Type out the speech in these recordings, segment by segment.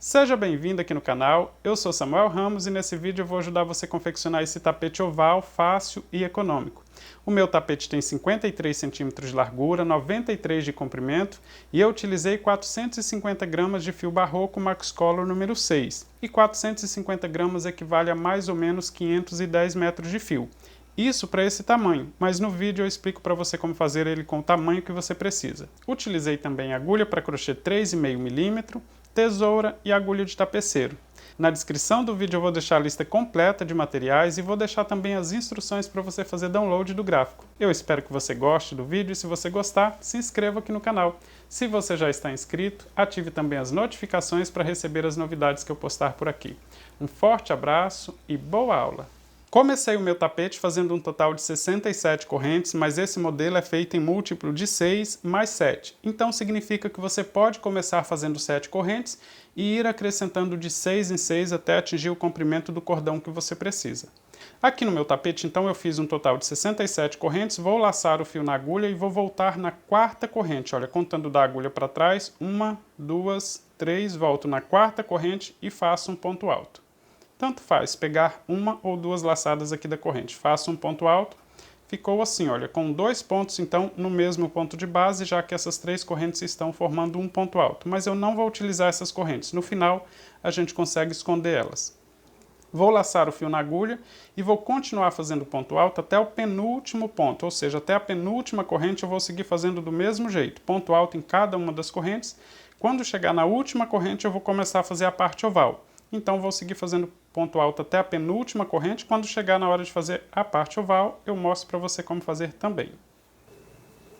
Seja bem-vindo aqui no canal, eu sou Samuel Ramos e nesse vídeo eu vou ajudar você a confeccionar esse tapete oval fácil e econômico. O meu tapete tem 53 centímetros de largura, 93 de comprimento e eu utilizei 450 gramas de fio barroco Max Color número 6 e 450 gramas equivale a mais ou menos 510 metros de fio. Isso para esse tamanho, mas no vídeo eu explico para você como fazer ele com o tamanho que você precisa. Utilizei também agulha para crochê 3,5 mm, tesoura e agulha de tapeceiro. Na descrição do vídeo eu vou deixar a lista completa de materiais e vou deixar também as instruções para você fazer download do gráfico. Eu espero que você goste do vídeo e se você gostar, se inscreva aqui no canal. Se você já está inscrito, ative também as notificações para receber as novidades que eu postar por aqui. Um forte abraço e boa aula! Comecei o meu tapete fazendo um total de 67 correntes, mas esse modelo é feito em múltiplo de 6 mais 7. Então significa que você pode começar fazendo 7 correntes e ir acrescentando de 6 em 6 até atingir o comprimento do cordão que você precisa. Aqui no meu tapete, então, eu fiz um total de 67 correntes, vou laçar o fio na agulha e vou voltar na quarta corrente. Olha, contando da agulha para trás, 1, 2, 3, volto na quarta corrente e faço um ponto alto. Tanto faz pegar uma ou duas laçadas aqui da corrente. Faço um ponto alto, ficou assim, olha, com 2 pontos então no mesmo ponto de base, já que essas 3 correntes estão formando um ponto alto. Mas eu não vou utilizar essas correntes, no final a gente consegue esconder elas. Vou laçar o fio na agulha e vou continuar fazendo ponto alto até o penúltimo ponto, ou seja, até a penúltima corrente eu vou seguir fazendo do mesmo jeito, ponto alto em cada uma das correntes. Quando chegar na última corrente eu vou começar a fazer a parte oval. Então vou seguir fazendo ponto alto até a penúltima corrente. Quando chegar na hora de fazer a parte oval, eu mostro para você como fazer também.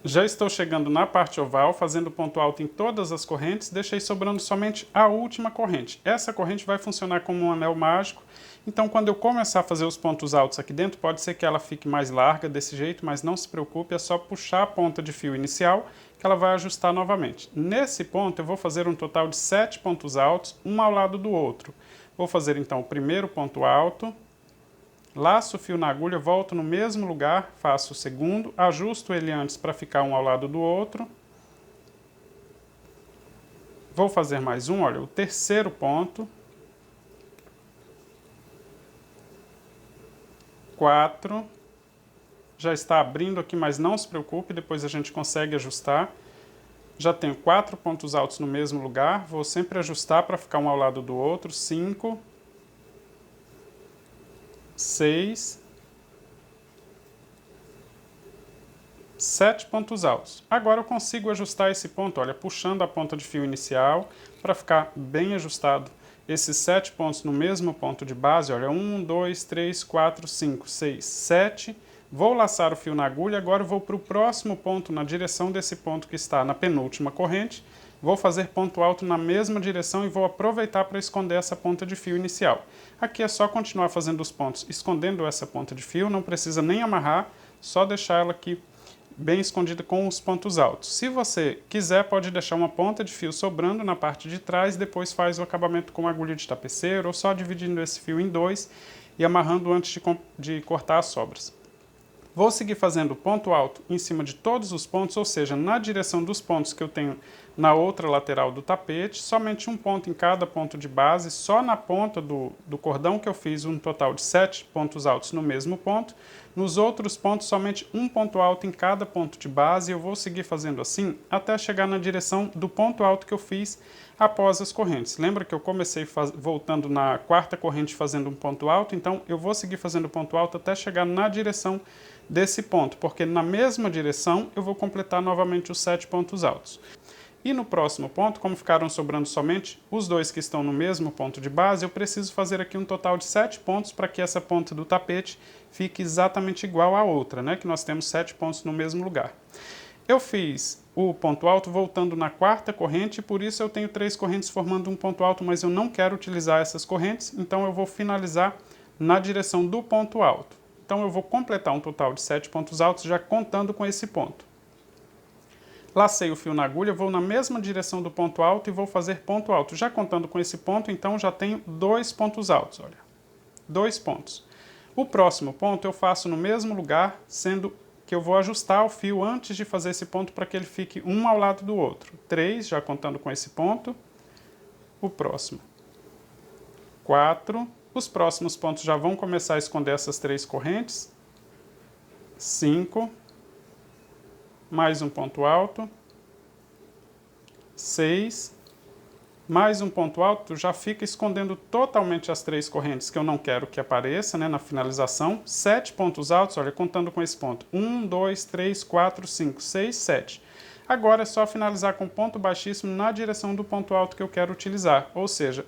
Já estou chegando na parte oval, fazendo ponto alto em todas as correntes, deixei sobrando somente a última corrente. Essa corrente vai funcionar como um anel mágico, então quando eu começar a fazer os pontos altos aqui dentro, pode ser que ela fique mais larga desse jeito, mas não se preocupe, é só puxar a ponta de fio inicial que ela vai ajustar novamente. Nesse ponto eu vou fazer um total de 7 pontos altos, um ao lado do outro. Vou fazer então o primeiro ponto alto, laço o fio na agulha, volto no mesmo lugar, faço o segundo, ajusto ele antes para ficar um ao lado do outro. Vou fazer mais um, olha, o terceiro ponto. 4. Já está abrindo aqui, mas não se preocupe, depois a gente consegue ajustar. Já tenho 4 pontos altos no mesmo lugar, vou sempre ajustar para ficar um ao lado do outro. 5, 6, 7 pontos altos. Agora eu consigo ajustar esse ponto, olha, puxando a ponta de fio inicial para ficar bem ajustado. Esses 7 pontos no mesmo ponto de base, olha, 1, 2, 3, 4, 5, 6, 7. Vou laçar o fio na agulha, agora eu vou para o próximo ponto, na direção desse ponto que está na penúltima corrente. Vou fazer ponto alto na mesma direção e vou aproveitar para esconder essa ponta de fio inicial. Aqui é só continuar fazendo os pontos escondendo essa ponta de fio, não precisa nem amarrar, só deixar ela aqui bem escondida com os pontos altos. Se você quiser, pode deixar uma ponta de fio sobrando na parte de trás, depois faz o acabamento com agulha de tapeceiro ou só dividindo esse fio em 2 e amarrando antes de cortar as sobras. Vou seguir fazendo ponto alto em cima de todos os pontos, ou seja, na direção dos pontos que eu tenho na outra lateral do tapete, somente um ponto em cada ponto de base, só na ponta do cordão que eu fiz um total de 7 pontos altos no mesmo ponto. Nos outros pontos, somente um ponto alto em cada ponto de base, eu vou seguir fazendo assim até chegar na direção do ponto alto que eu fiz após as correntes. Lembra que eu comecei voltando na quarta corrente fazendo um ponto alto, então eu vou seguir fazendo ponto alto até chegar na direção desse ponto, porque na mesma direção eu vou completar novamente os 7 pontos altos. E no próximo ponto, como ficaram sobrando somente os 2 que estão no mesmo ponto de base, eu preciso fazer aqui um total de 7 pontos para que essa ponta do tapete fique exatamente igual à outra, né? Que nós temos 7 pontos no mesmo lugar. Eu fiz o ponto alto voltando na quarta corrente, por isso eu tenho 3 correntes formando um ponto alto, mas eu não quero utilizar essas correntes, então eu vou finalizar na direção do ponto alto. Então eu vou completar um total de 7 pontos altos já contando com esse ponto. Lacei o fio na agulha, vou na mesma direção do ponto alto e vou fazer ponto alto. Já contando com esse ponto, então já tenho 2 pontos altos, olha. 2 pontos. O próximo ponto eu faço no mesmo lugar, sendo que eu vou ajustar o fio antes de fazer esse ponto para que ele fique um ao lado do outro. 3, já contando com esse ponto. O próximo. 4. Os próximos pontos já vão começar a esconder essas 3 correntes. 5. Mais um ponto alto. 6. Mais um ponto alto, já fica escondendo totalmente as 3 correntes que eu não quero que apareça, né, na finalização. 7 pontos altos, olha, contando com esse ponto. 1, 2, 3, 4, 5, 6, 7. Agora é só finalizar com ponto baixíssimo na direção do ponto alto que eu quero utilizar. Ou seja,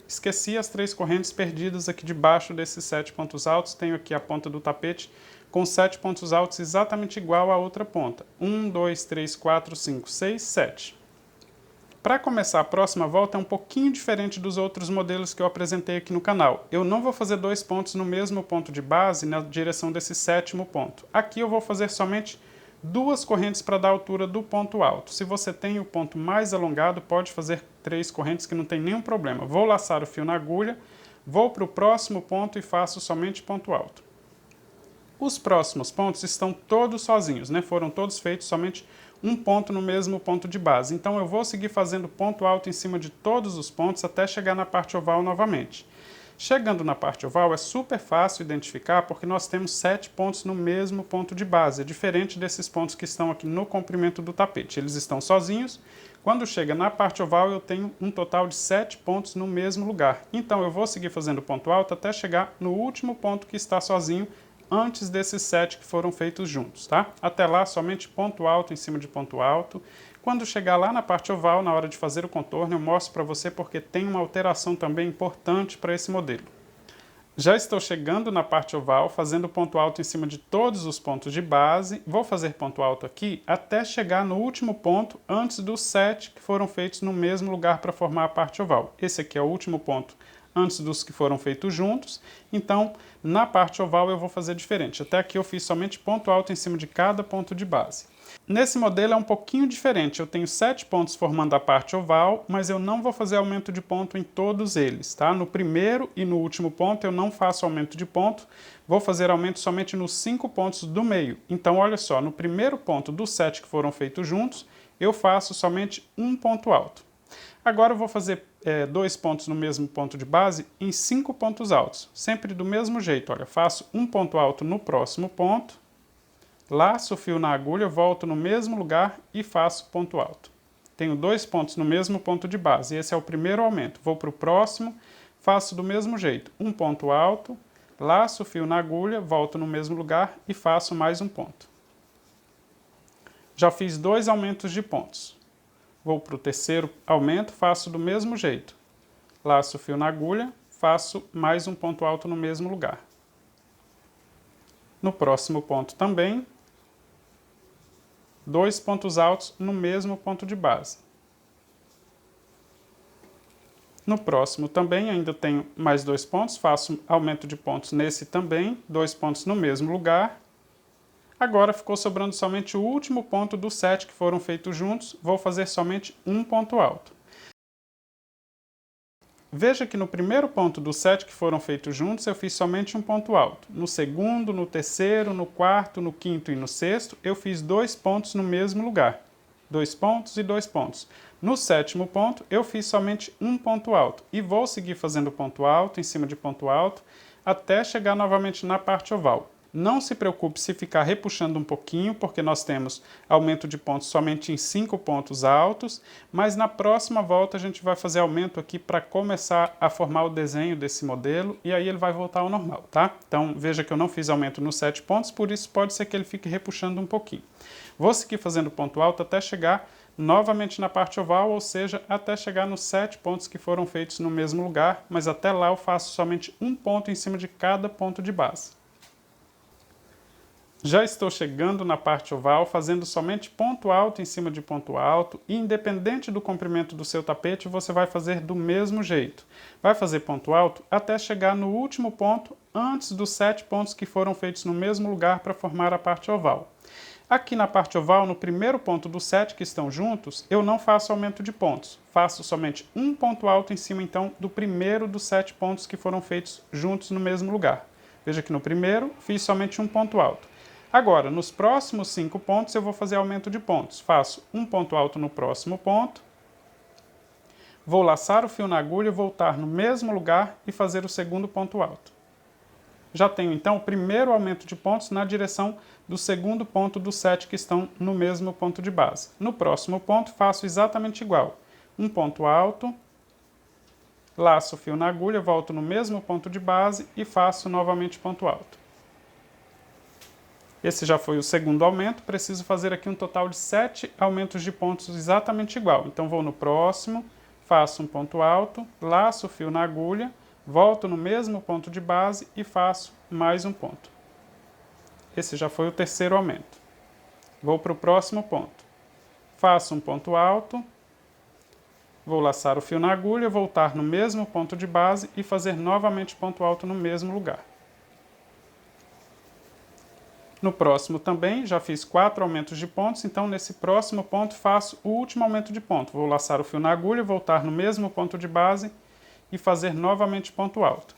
esqueci as 3 correntes perdidas aqui debaixo desses 7 pontos altos. Tenho aqui a ponta do tapete com 7 pontos altos exatamente igual à outra ponta. 1, 2, 3, 4, 5, 6, 7. Para começar a próxima volta é um pouquinho diferente dos outros modelos que eu apresentei aqui no canal. Eu não vou fazer 2 pontos no mesmo ponto de base na direção desse 7º ponto. Aqui eu vou fazer somente 2 correntes para dar a altura do ponto alto. Se você tem o ponto mais alongado, pode fazer 3 correntes que não tem nenhum problema. Vou laçar o fio na agulha, vou para o próximo ponto e faço somente ponto alto. Os próximos pontos estão todos sozinhos, né? Foram todos feitos somente um ponto no mesmo ponto de base. Então eu vou seguir fazendo ponto alto em cima de todos os pontos até chegar na parte oval novamente. Chegando na parte oval é super fácil identificar porque nós temos 7 pontos no mesmo ponto de base, é diferente desses pontos que estão aqui no comprimento do tapete. Eles estão sozinhos. Quando chega na parte oval eu tenho um total de 7 pontos no mesmo lugar. Então eu vou seguir fazendo ponto alto até chegar no último ponto que está sozinho, antes desses 7 que foram feitos juntos, tá? Até lá, somente ponto alto em cima de ponto alto. Quando chegar lá na parte oval, na hora de fazer o contorno, eu mostro para você porque tem uma alteração também importante para esse modelo. Já estou chegando na parte oval, fazendo ponto alto em cima de todos os pontos de base. Vou fazer ponto alto aqui até chegar no último ponto, antes dos 7 que foram feitos no mesmo lugar para formar a parte oval. Esse aqui é o último ponto antes dos que foram feitos juntos, então na parte oval eu vou fazer diferente. Até aqui eu fiz somente ponto alto em cima de cada ponto de base. Nesse modelo é um pouquinho diferente, eu tenho 7 pontos formando a parte oval, mas eu não vou fazer aumento de ponto em todos eles, tá? No primeiro e no último ponto eu não faço aumento de ponto, vou fazer aumento somente nos 5 pontos do meio. Então olha só, no primeiro ponto dos 7 que foram feitos juntos, eu faço somente um ponto alto. Agora eu vou fazer 2 pontos no mesmo ponto de base em 5 pontos altos, sempre do mesmo jeito. Olha, faço um ponto alto no próximo ponto, laço o fio na agulha, volto no mesmo lugar e faço ponto alto. Tenho 2 pontos no mesmo ponto de base, esse é o primeiro aumento. Vou para o próximo, faço do mesmo jeito, um ponto alto, laço o fio na agulha, volto no mesmo lugar e faço mais um ponto. Já fiz 2 aumentos de pontos. Vou para o terceiro aumento, faço do mesmo jeito. Laço o fio na agulha, faço mais um ponto alto no mesmo lugar. No próximo ponto também, 2 pontos altos no mesmo ponto de base. No próximo também ainda tenho mais 2 pontos, faço aumento de pontos nesse também, 2 pontos no mesmo lugar. Agora ficou sobrando somente o último ponto dos 7 que foram feitos juntos, vou fazer somente um ponto alto. Veja que no primeiro ponto dos 7 que foram feitos juntos, eu fiz somente um ponto alto. No segundo, no terceiro, no quarto, no quinto e no sexto, eu fiz 2 pontos no mesmo lugar. 2 pontos e 2 pontos. No sétimo ponto, eu fiz somente um ponto alto. E vou seguir fazendo ponto alto em cima de ponto alto, até chegar novamente na parte oval. Não se preocupe se ficar repuxando um pouquinho, porque nós temos aumento de pontos somente em 5 pontos altos, mas na próxima volta a gente vai fazer aumento aqui para começar a formar o desenho desse modelo, e aí ele vai voltar ao normal, tá? Então veja que eu não fiz aumento nos 7 pontos, por isso pode ser que ele fique repuxando um pouquinho. Vou seguir fazendo ponto alto até chegar novamente na parte oval, ou seja, até chegar nos 7 pontos que foram feitos no mesmo lugar, mas até lá eu faço somente um ponto em cima de cada ponto de base. Já estou chegando na parte oval, fazendo somente ponto alto em cima de ponto alto, e independente do comprimento do seu tapete, você vai fazer do mesmo jeito. Vai fazer ponto alto até chegar no último ponto, antes dos 7 pontos que foram feitos no mesmo lugar para formar a parte oval. Aqui na parte oval, no primeiro ponto dos 7 que estão juntos, eu não faço aumento de pontos. Faço somente um ponto alto em cima, então, do primeiro dos 7 pontos que foram feitos juntos no mesmo lugar. Veja que no primeiro, fiz somente um ponto alto. Agora, nos próximos 5 pontos, eu vou fazer aumento de pontos. Faço um ponto alto no próximo ponto, Vou laçar o fio na agulha, voltar no mesmo lugar e fazer o segundo ponto alto. Já tenho então o primeiro aumento de pontos na direção do segundo ponto dos 7 que estão no mesmo ponto de base. No próximo ponto faço exatamente igual. Um ponto alto, laço o fio na agulha, volto no mesmo ponto de base e faço novamente ponto alto. Esse já foi o segundo aumento, preciso fazer aqui um total de 7 aumentos de pontos exatamente igual. Então vou no próximo, faço um ponto alto, laço o fio na agulha, volto no mesmo ponto de base e faço mais um ponto. Esse já foi o terceiro aumento. Vou para o próximo ponto. Faço um ponto alto, vou laçar o fio na agulha, voltar no mesmo ponto de base e fazer novamente ponto alto no mesmo lugar. No próximo também, já fiz 4 aumentos de pontos, então nesse próximo ponto faço o último aumento de ponto. Vou laçar o fio na agulha, voltar no mesmo ponto de base e fazer novamente ponto alto.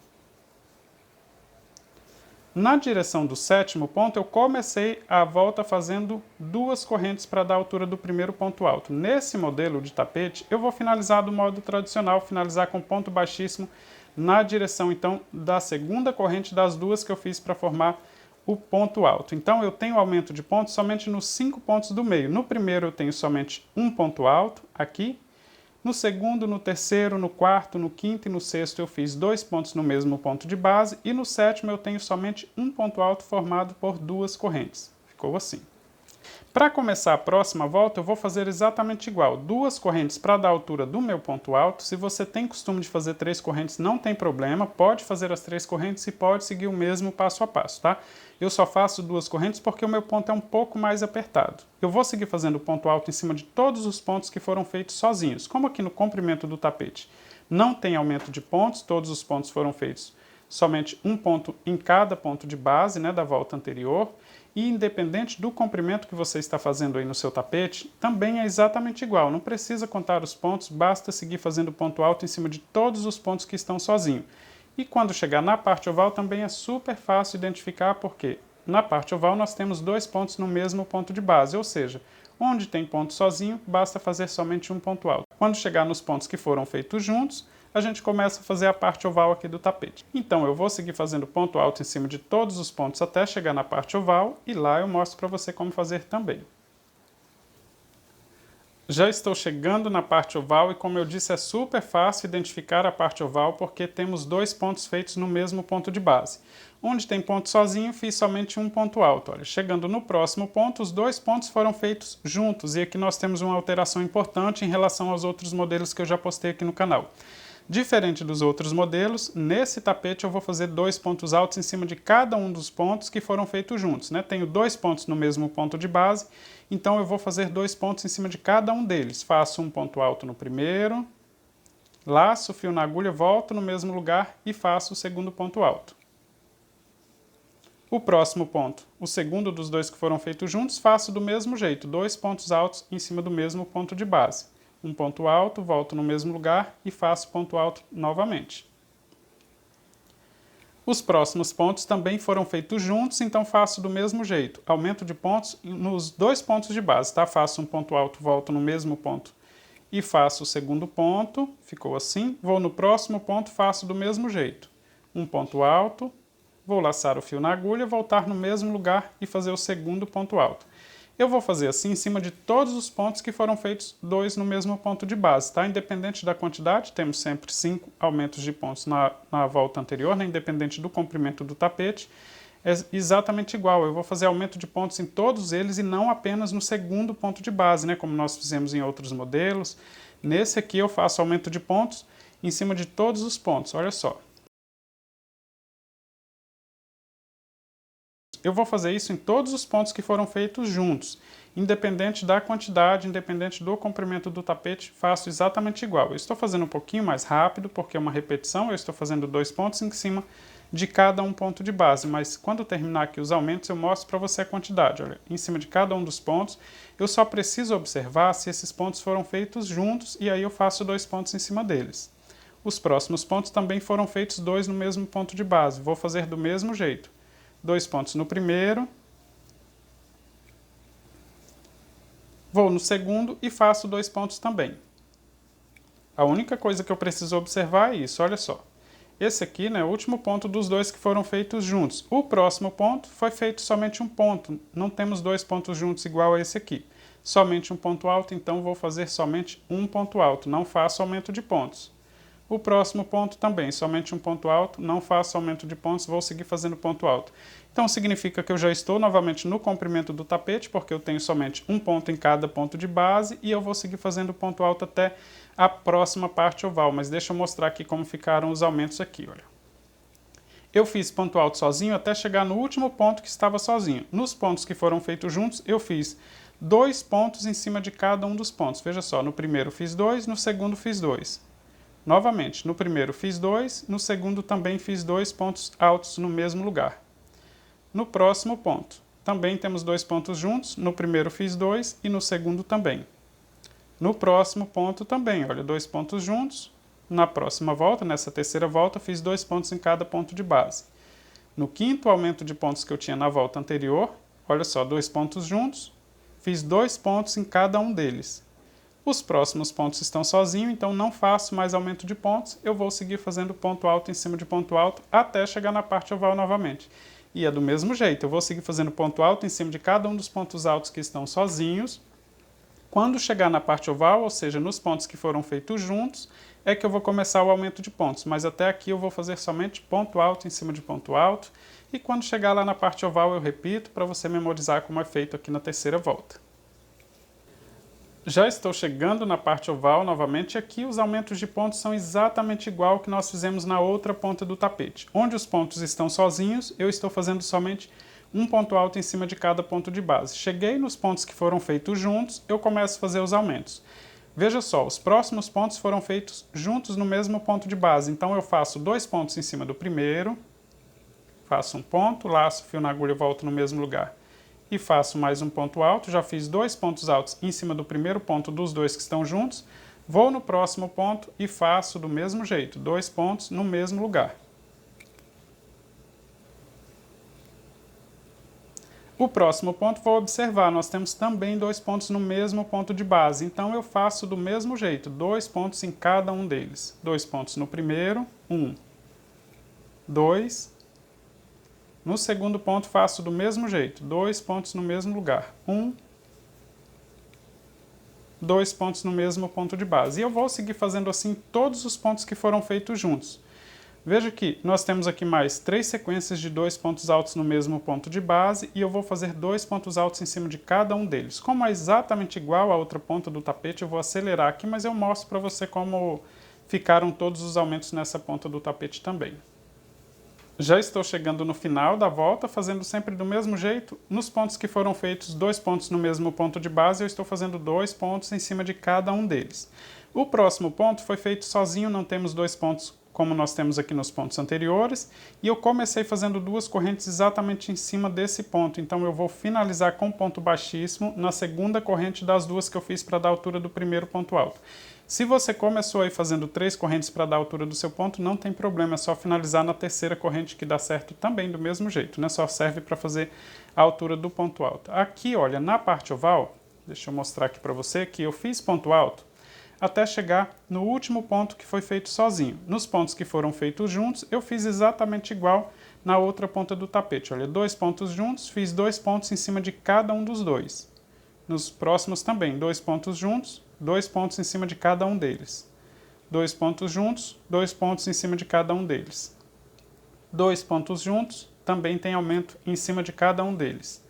Na direção do sétimo ponto, eu comecei a volta fazendo 2 correntes para dar a altura do primeiro ponto alto. Nesse modelo de tapete, eu vou finalizar do modo tradicional, finalizar com ponto baixíssimo na direção, então, da segunda corrente das 2 que eu fiz para formar o ponto alto. Então, eu tenho aumento de pontos somente nos 5 pontos do meio. No primeiro, eu tenho somente um ponto alto, aqui. No segundo, no terceiro, no quarto, no quinto e no sexto eu fiz 2 pontos no mesmo ponto de base e no sétimo eu tenho somente um ponto alto formado por 2 correntes. Ficou assim. Para começar a próxima volta eu vou fazer exatamente igual. 2 correntes para dar a altura do meu ponto alto. Se você tem costume de fazer 3 correntes, não tem problema. Pode fazer as 3 correntes e pode seguir o mesmo passo a passo, tá? Eu só faço 2 correntes porque o meu ponto é um pouco mais apertado. Eu vou seguir fazendo ponto alto em cima de todos os pontos que foram feitos sozinhos. Como aqui no comprimento do tapete não tem aumento de pontos, todos os pontos foram feitos somente um ponto em cada ponto de base, né, da volta anterior. E independente do comprimento que você está fazendo aí no seu tapete, também é exatamente igual. Não precisa contar os pontos, basta seguir fazendo ponto alto em cima de todos os pontos que estão sozinhos. E quando chegar na parte oval também é super fácil identificar porque na parte oval nós temos 2 pontos no mesmo ponto de base, ou seja, onde tem ponto sozinho, basta fazer somente um ponto alto. Quando chegar nos pontos que foram feitos juntos, a gente começa a fazer a parte oval aqui do tapete. Então eu vou seguir fazendo ponto alto em cima de todos os pontos até chegar na parte oval e lá eu mostro para você como fazer também. Já estou chegando na parte oval e, como eu disse, é super fácil identificar a parte oval porque temos 2 pontos feitos no mesmo ponto de base. Onde tem ponto sozinho, fiz somente um ponto alto. Olha, chegando no próximo ponto, os 2 pontos foram feitos juntos e aqui nós temos uma alteração importante em relação aos outros modelos que eu já postei aqui no canal. Diferente dos outros modelos, nesse tapete eu vou fazer 2 pontos altos em cima de cada um dos pontos que foram feitos juntos, né? Tenho 2 pontos no mesmo ponto de base, então eu vou fazer 2 pontos em cima de cada um deles. Faço um ponto alto no primeiro, laço o fio na agulha, volto no mesmo lugar e faço o segundo ponto alto. O próximo ponto, o segundo dos 2 que foram feitos juntos, faço do mesmo jeito, 2 pontos altos em cima do mesmo ponto de base. Um ponto alto, volto no mesmo lugar e faço ponto alto novamente. Os próximos pontos também foram feitos juntos, então faço do mesmo jeito. Aumento de pontos nos 2 pontos de base, tá? Faço um ponto alto, volto no mesmo ponto e faço o segundo ponto, ficou assim. Vou no próximo ponto, faço do mesmo jeito. Um ponto alto, vou laçar o fio na agulha, voltar no mesmo lugar e fazer o segundo ponto alto. Eu vou fazer assim em cima de todos os pontos que foram feitos 2 no mesmo ponto de base, tá? Independente da quantidade, temos sempre 5 aumentos de pontos na volta anterior, né? Independente do comprimento do tapete, é exatamente igual. Eu vou fazer aumento de pontos em todos eles e não apenas no segundo ponto de base, né? Como nós fizemos em outros modelos. Nesse aqui eu faço aumento de pontos em cima de todos os pontos, olha só. Eu vou fazer isso em todos os pontos que foram feitos juntos. Independente da quantidade, independente do comprimento do tapete, faço exatamente igual. Eu estou fazendo um pouquinho mais rápido, porque é uma repetição, eu estou fazendo 2 pontos em cima de cada um ponto de base, mas quando terminar aqui os aumentos, eu mostro para você a quantidade. Olha, em cima de cada um dos pontos, eu só preciso observar se esses pontos foram feitos juntos, e aí eu faço 2 pontos em cima deles. Os próximos pontos também foram feitos 2 no mesmo ponto de base, vou fazer do mesmo jeito. 2 pontos no primeiro, vou no segundo e faço 2 pontos também. A única coisa que eu preciso observar é isso, olha só. Esse aqui, né, é o último ponto dos dois que foram feitos juntos. O próximo ponto foi feito somente um ponto. Não temos dois pontos juntos igual a esse aqui. Somente um ponto alto, então vou fazer somente um ponto alto. Não faço aumento de pontos. O próximo ponto também, somente um ponto alto. Não faço aumento de pontos, vou seguir fazendo ponto alto. Então significa que eu já estou novamente no comprimento do tapete, porque eu tenho somente um ponto em cada ponto de base, e eu vou seguir fazendo ponto alto até a próxima parte oval. Mas deixa eu mostrar aqui como ficaram os aumentos aqui, olha. Eu fiz ponto alto sozinho até chegar no último ponto que estava sozinho. Nos pontos que foram feitos juntos, eu fiz 2 pontos em cima de cada um dos pontos. Veja só, no primeiro fiz 2, no segundo fiz 2. Novamente, no primeiro fiz 2, no segundo também fiz 2 pontos altos no mesmo lugar. No próximo ponto, também temos 2 pontos juntos. No primeiro fiz 2 e no segundo também. No próximo ponto também, olha, 2 pontos juntos. Na próxima volta, nessa terceira volta, fiz 2 pontos em cada ponto de base. No quinto aumento de pontos que eu tinha na volta anterior, olha só, 2 pontos juntos, fiz 2 pontos em cada um deles. Os próximos pontos estão sozinhos, então não faço mais aumento de pontos, eu vou seguir fazendo ponto alto em cima de ponto alto até chegar na parte oval novamente. E é do mesmo jeito, eu vou seguir fazendo ponto alto em cima de cada um dos pontos altos que estão sozinhos. Quando chegar na parte oval, ou seja, nos pontos que foram feitos juntos, é que eu vou começar o aumento de pontos. Mas até aqui eu vou fazer somente ponto alto em cima de ponto alto. E quando chegar lá na parte oval eu repito para você memorizar como é feito aqui na terceira volta. Já estou chegando na parte oval novamente. Aqui os aumentos de pontos são exatamente igual ao que nós fizemos na outra ponta do tapete. Onde os pontos estão sozinhos, eu estou fazendo somente um ponto alto em cima de cada ponto de base. Cheguei nos pontos que foram feitos juntos, eu começo a fazer os aumentos. Veja só, os próximos pontos foram feitos juntos no mesmo ponto de base. Então eu faço 2 pontos em cima do primeiro, faço um ponto, laço, fio na agulha e volto no mesmo lugar. E faço mais um ponto alto, já fiz 2 pontos altos em cima do primeiro ponto dos dois que estão juntos. Vou no próximo ponto e faço do mesmo jeito, 2 pontos no mesmo lugar. O próximo ponto, vou observar, nós temos também 2 pontos no mesmo ponto de base. Então, eu faço do mesmo jeito, 2 pontos em cada um deles. 2 pontos no primeiro, 1, 2. No segundo ponto, faço do mesmo jeito, 2 pontos no mesmo lugar. 1, 2 pontos no mesmo ponto de base. E eu vou seguir fazendo assim todos os pontos que foram feitos juntos. Veja que nós temos aqui mais 3 sequências de 2 pontos altos no mesmo ponto de base e eu vou fazer 2 pontos altos em cima de cada um deles. Como é exatamente igual à outra ponta do tapete, eu vou acelerar aqui, mas eu mostro para você como ficaram todos os aumentos nessa ponta do tapete também. Já estou chegando no final da volta, fazendo sempre do mesmo jeito. Nos pontos que foram feitos 2 pontos no mesmo ponto de base, eu estou fazendo 2 pontos em cima de cada um deles. O próximo ponto foi feito sozinho, não temos 2 pontos como nós temos aqui nos pontos anteriores, e eu comecei fazendo 2 correntes exatamente em cima desse ponto, então eu vou finalizar com ponto baixíssimo na segunda corrente das 2 que eu fiz para dar a altura do primeiro ponto alto. Se você começou aí fazendo 3 correntes para dar a altura do seu ponto, não tem problema, é só finalizar na terceira corrente que dá certo também do mesmo jeito, né? Só serve para fazer a altura do ponto alto. Aqui, olha, na parte oval, deixa eu mostrar aqui para você que eu fiz ponto alto até chegar no último ponto que foi feito sozinho. Nos pontos que foram feitos juntos, eu fiz exatamente igual na outra ponta do tapete. Olha, 2 pontos juntos, fiz 2 pontos em cima de cada um dos dois. Nos próximos também, 2 pontos juntos, 2 pontos em cima de cada um deles. 2 pontos juntos, 2 pontos em cima de cada um deles. 2 pontos juntos, também tem aumento em cima de cada um deles.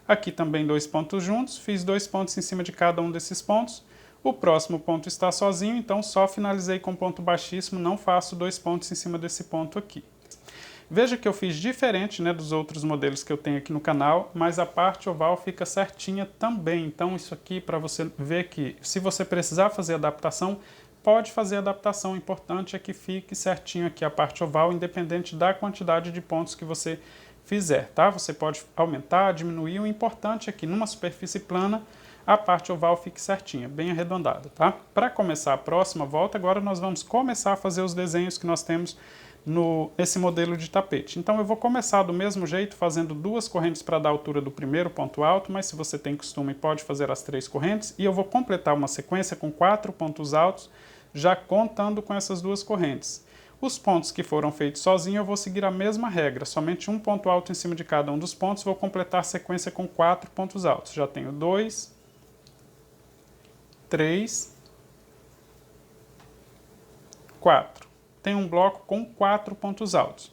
Aqui também 2 pontos juntos, fiz 2 pontos em cima de cada um desses pontos. O próximo ponto está sozinho, então só finalizei com ponto baixíssimo, não faço 2 pontos em cima desse ponto aqui. Veja que eu fiz diferente, né, dos outros modelos que eu tenho aqui no canal, mas a parte oval fica certinha também. Então isso aqui para você ver que se você precisar fazer adaptação, pode fazer adaptação. O importante é que fique certinho aqui a parte oval, independente da quantidade de pontos que você fizer, tá? Você pode aumentar, diminuir, o importante é que numa superfície plana, a parte oval fique certinha, bem arredondada, tá? Para começar a próxima volta, agora nós vamos começar a fazer os desenhos que nós temos nesse modelo de tapete. Então eu vou começar do mesmo jeito, fazendo 2 correntes para dar a altura do primeiro ponto alto, mas se você tem costume, pode fazer as 3 correntes, e eu vou completar uma sequência com 4 pontos altos já contando com essas duas correntes. Os pontos que foram feitos sozinho eu vou seguir a mesma regra, somente um ponto alto em cima de cada um dos pontos, vou completar a sequência com 4 pontos altos. Já tenho 2, 3, 4. Tem um bloco com 4 pontos altos.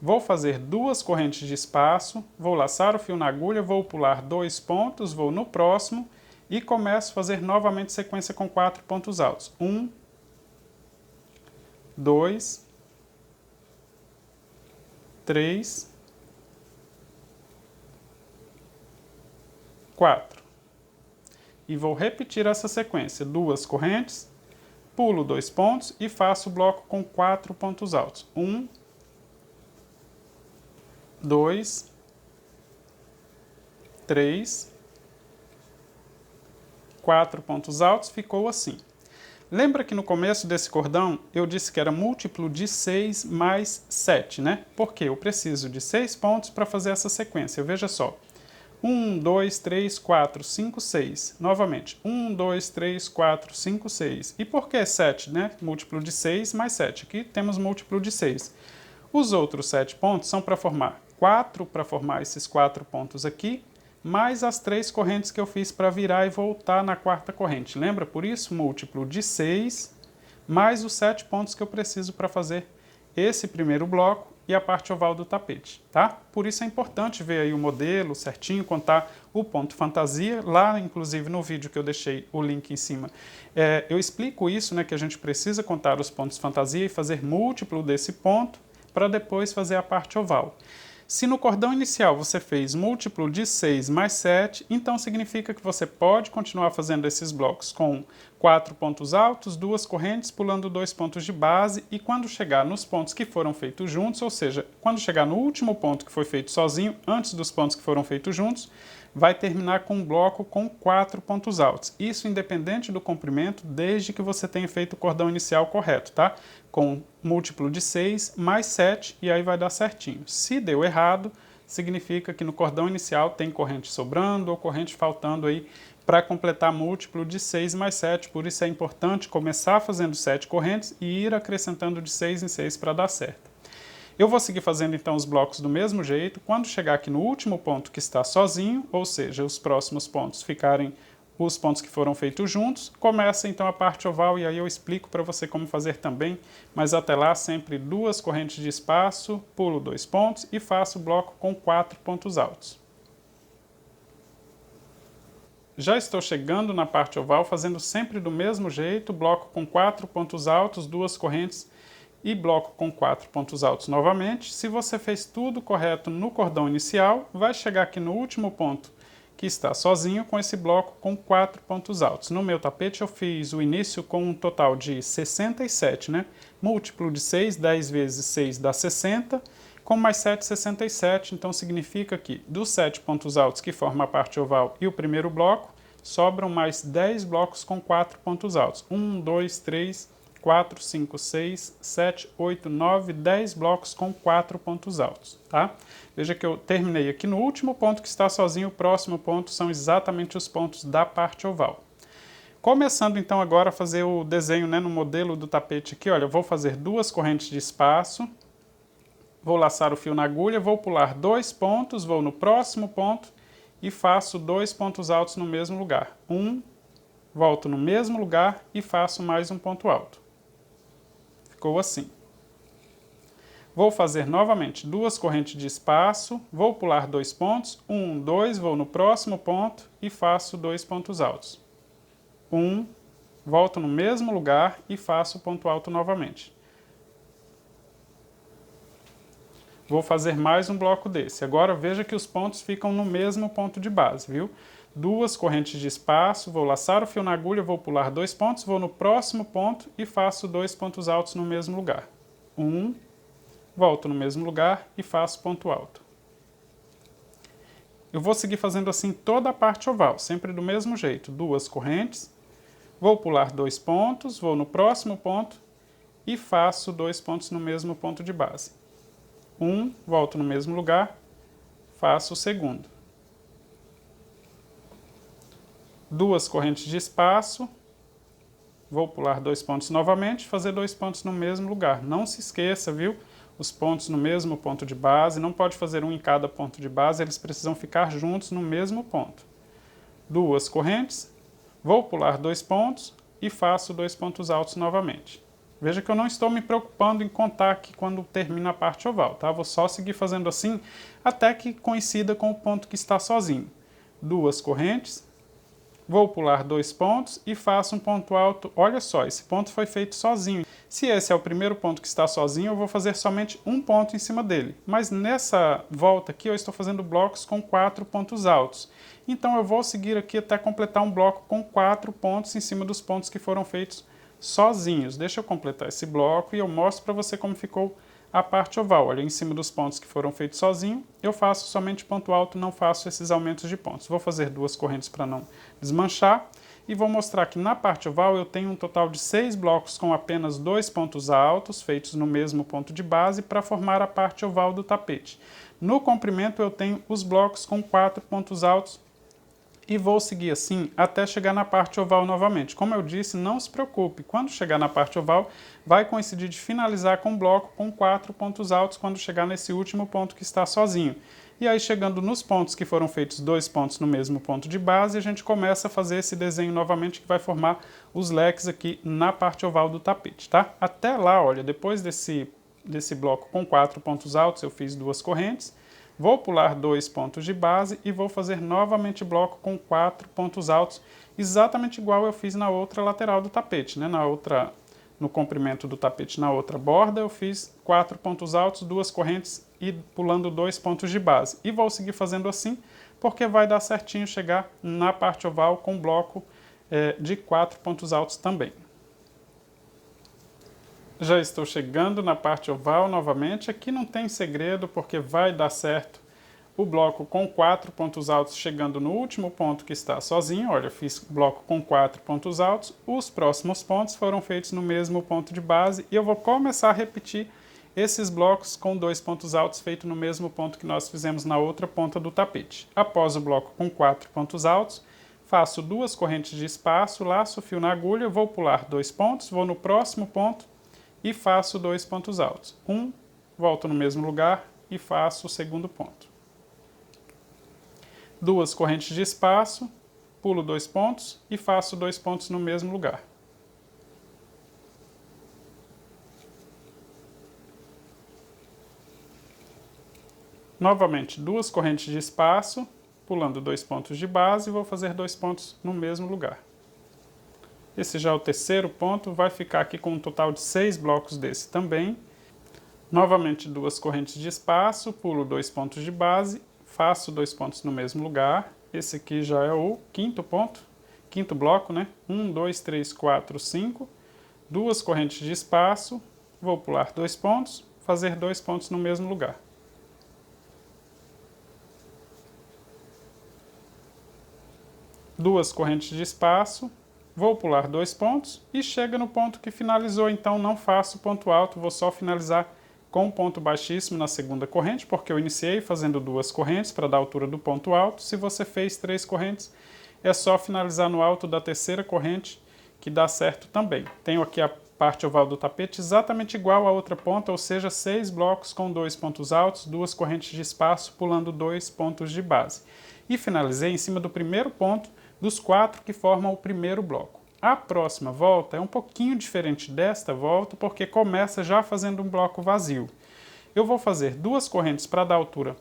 Vou fazer duas correntes de espaço, vou laçar o fio na agulha, vou pular 2 pontos, vou no próximo e começo a fazer novamente sequência com 4 pontos altos. 1, 2, 3, 4. E vou repetir essa sequência, duas correntes, pulo 2 pontos e faço o bloco com 4 pontos altos. 1, 2, 3, 4 pontos altos, ficou assim. Lembra que no começo desse cordão eu disse que era múltiplo de 6 mais 7, né? Porque eu preciso de 6 pontos para fazer essa sequência. Veja só. 1, 2, 3, 4, 5, 6. Novamente. 1, 2, 3, 4, 5, 6. E por que 7, né? Múltiplo de 6 mais 7. Aqui temos múltiplo de 6. Os outros 7 pontos são para formar 4 para formar esses 4 pontos aqui, mais as 3 correntes que eu fiz para virar e voltar na quarta corrente. Lembra? Por isso, múltiplo de 6, mais os 7 pontos que eu preciso para fazer esse primeiro bloco e a parte oval do tapete, tá? Por isso é importante ver aí o modelo certinho, contar o ponto fantasia. Lá, inclusive, no vídeo que eu deixei o link em cima, eu explico isso, né, que a gente precisa contar os pontos fantasia e fazer múltiplo desse ponto para depois fazer a parte oval. Se no cordão inicial você fez múltiplo de 6 mais 7, então significa que você pode continuar fazendo esses blocos com 4 pontos altos, 2 correntes, pulando 2 pontos de base, e quando chegar nos pontos que foram feitos juntos, ou seja, quando chegar no último ponto que foi feito sozinho, antes dos pontos que foram feitos juntos, vai terminar com um bloco com 4 pontos altos. Isso independente do comprimento, desde que você tenha feito o cordão inicial correto, tá? Com múltiplo de 6 mais 7, e aí vai dar certinho. Se deu errado, significa que no cordão inicial tem corrente sobrando ou corrente faltando aí para completar múltiplo de 6 mais 7. Por isso é importante começar fazendo 7 correntes e ir acrescentando de 6 em 6 para dar certo. Eu vou seguir fazendo então os blocos do mesmo jeito. Quando chegar aqui no último ponto que está sozinho, ou seja, os próximos pontos ficarem os pontos que foram feitos juntos, começa então a parte oval e aí eu explico para você como fazer também, mas até lá sempre duas correntes de espaço, pulo 2 pontos e faço o bloco com 4 pontos altos. Já estou chegando na parte oval, fazendo sempre do mesmo jeito, bloco com 4 pontos altos, 2 correntes e bloco com 4 pontos altos novamente. Se você fez tudo correto no cordão inicial, vai chegar aqui no último ponto que está sozinho com esse bloco com 4 pontos altos. No meu tapete eu fiz o início com um total de 67, né? Múltiplo de 6, 10 vezes 6 dá 60, com mais 7, 67, então significa que dos 7 pontos altos que formam a parte oval e o primeiro bloco, sobram mais 10 blocos com 4 pontos altos. 1, 2, 3, 4, 5, 6, 7, 8, 9, 10 blocos com 4 pontos altos, tá? Veja que eu terminei aqui no último ponto que está sozinho, o próximo ponto são exatamente os pontos da parte oval. Começando então agora a fazer o desenho, né, no modelo do tapete aqui, olha, eu vou fazer duas correntes de espaço, vou laçar o fio na agulha, vou pular 2 pontos, vou no próximo ponto e faço 2 pontos altos no mesmo lugar. Volto no mesmo lugar e faço mais um ponto alto. Ficou assim. Vou fazer novamente duas correntes de espaço, vou pular 2 pontos, 1, 2, vou no próximo ponto e faço 2 pontos altos. 1, volto no mesmo lugar e faço ponto alto novamente. Vou fazer mais um bloco desse. Agora veja que os pontos ficam no mesmo ponto de base, viu? Duas correntes de espaço, vou laçar o fio na agulha, vou pular 2 pontos, vou no próximo ponto e faço 2 pontos altos no mesmo lugar. 1, volto no mesmo lugar e faço ponto alto. Eu vou seguir fazendo assim toda a parte oval, sempre do mesmo jeito. Duas correntes, vou pular 2 pontos, vou no próximo ponto e faço 2 pontos no mesmo ponto de base. 1, volto no mesmo lugar, faço o segundo. Duas correntes de espaço, vou pular 2 pontos novamente, fazer 2 pontos no mesmo lugar. Não se esqueça, viu? Os pontos no mesmo ponto de base, não pode fazer um em cada ponto de base, eles precisam ficar juntos no mesmo ponto. 2 correntes, vou pular 2 pontos e faço 2 pontos altos novamente. Veja que eu não estou me preocupando em contar aqui quando termina a parte oval, tá? Vou só seguir fazendo assim até que coincida com o ponto que está sozinho. 2 correntes, vou pular 2 pontos e faço um ponto alto. Olha só, esse ponto foi feito sozinho. Se esse é o primeiro ponto que está sozinho, eu vou fazer somente um ponto em cima dele. Mas nessa volta aqui eu estou fazendo blocos com 4 pontos altos. Então eu vou seguir aqui até completar um bloco com 4 pontos em cima dos pontos que foram feitos sozinhos. Deixa eu completar esse bloco e eu mostro para você como ficou a parte oval. Olha, em cima dos pontos que foram feitos sozinho, eu faço somente ponto alto, não faço esses aumentos de pontos. Vou fazer 2 correntes para não desmanchar e vou mostrar que na parte oval eu tenho um total de 6 blocos com apenas 2 pontos altos, feitos no mesmo ponto de base, para formar a parte oval do tapete. No comprimento eu tenho os blocos com 4 pontos altos e vou seguir assim até chegar na parte oval novamente. Como eu disse, não se preocupe, quando chegar na parte oval, vai coincidir de finalizar com um bloco com 4 pontos altos quando chegar nesse último ponto que está sozinho. E aí, chegando nos pontos que foram feitos 2 pontos no mesmo ponto de base, a gente começa a fazer esse desenho novamente que vai formar os leques aqui na parte oval do tapete, tá? Até lá, olha, depois desse bloco com 4 pontos altos, eu fiz 2 correntes, vou pular 2 pontos de base e vou fazer novamente bloco com 4 pontos altos, exatamente igual eu fiz na outra lateral do tapete, né? No comprimento do tapete na outra borda, eu fiz 4 pontos altos, 2 correntes e pulando 2 pontos de base. E vou seguir fazendo assim, porque vai dar certinho chegar na parte oval com bloco de 4 pontos altos também. Já estou chegando na parte oval novamente. Aqui não tem segredo, porque vai dar certo o bloco com 4 pontos altos chegando no último ponto que está sozinho. Olha, eu fiz bloco com 4 pontos altos. Os próximos pontos foram feitos no mesmo ponto de base e eu vou começar a repetir esses blocos com 2 pontos altos feitos no mesmo ponto que nós fizemos na outra ponta do tapete. Após o bloco com 4 pontos altos, faço 2 correntes de espaço, laço o fio na agulha, vou pular 2 pontos, vou no próximo ponto e faço 2 pontos altos. Volto no mesmo lugar e faço o segundo ponto. 2 correntes de espaço, pulo 2 pontos e faço 2 pontos no mesmo lugar. Novamente, 2 correntes de espaço, pulando 2 pontos de base e vou fazer 2 pontos no mesmo lugar. Esse já é o terceiro ponto, vai ficar aqui com um total de 6 blocos desse também. Novamente 2 correntes de espaço, pulo 2 pontos de base, faço 2 pontos no mesmo lugar. Esse aqui já é o quinto ponto, quinto bloco, né? 1, 2, 3, 4, 5. 2 correntes de espaço, vou pular 2 pontos, fazer 2 pontos no mesmo lugar. Duas correntes de espaço, vou pular 2 pontos e chega no ponto que finalizou, então não faço ponto alto, vou só finalizar com um ponto baixíssimo na segunda corrente, porque eu iniciei fazendo 2 correntes para dar a altura do ponto alto. Se você fez 3 correntes, é só finalizar no alto da terceira corrente, que dá certo também. Tenho aqui a parte oval do tapete exatamente igual à outra ponta, ou seja, 6 blocos com 2 pontos altos, 2 correntes de espaço, pulando 2 pontos de base. E finalizei em cima do primeiro ponto dos 4 que formam o primeiro bloco. A próxima volta é um pouquinho diferente desta volta, porque começa já fazendo um bloco vazio. Eu vou fazer 2 correntes para dar altura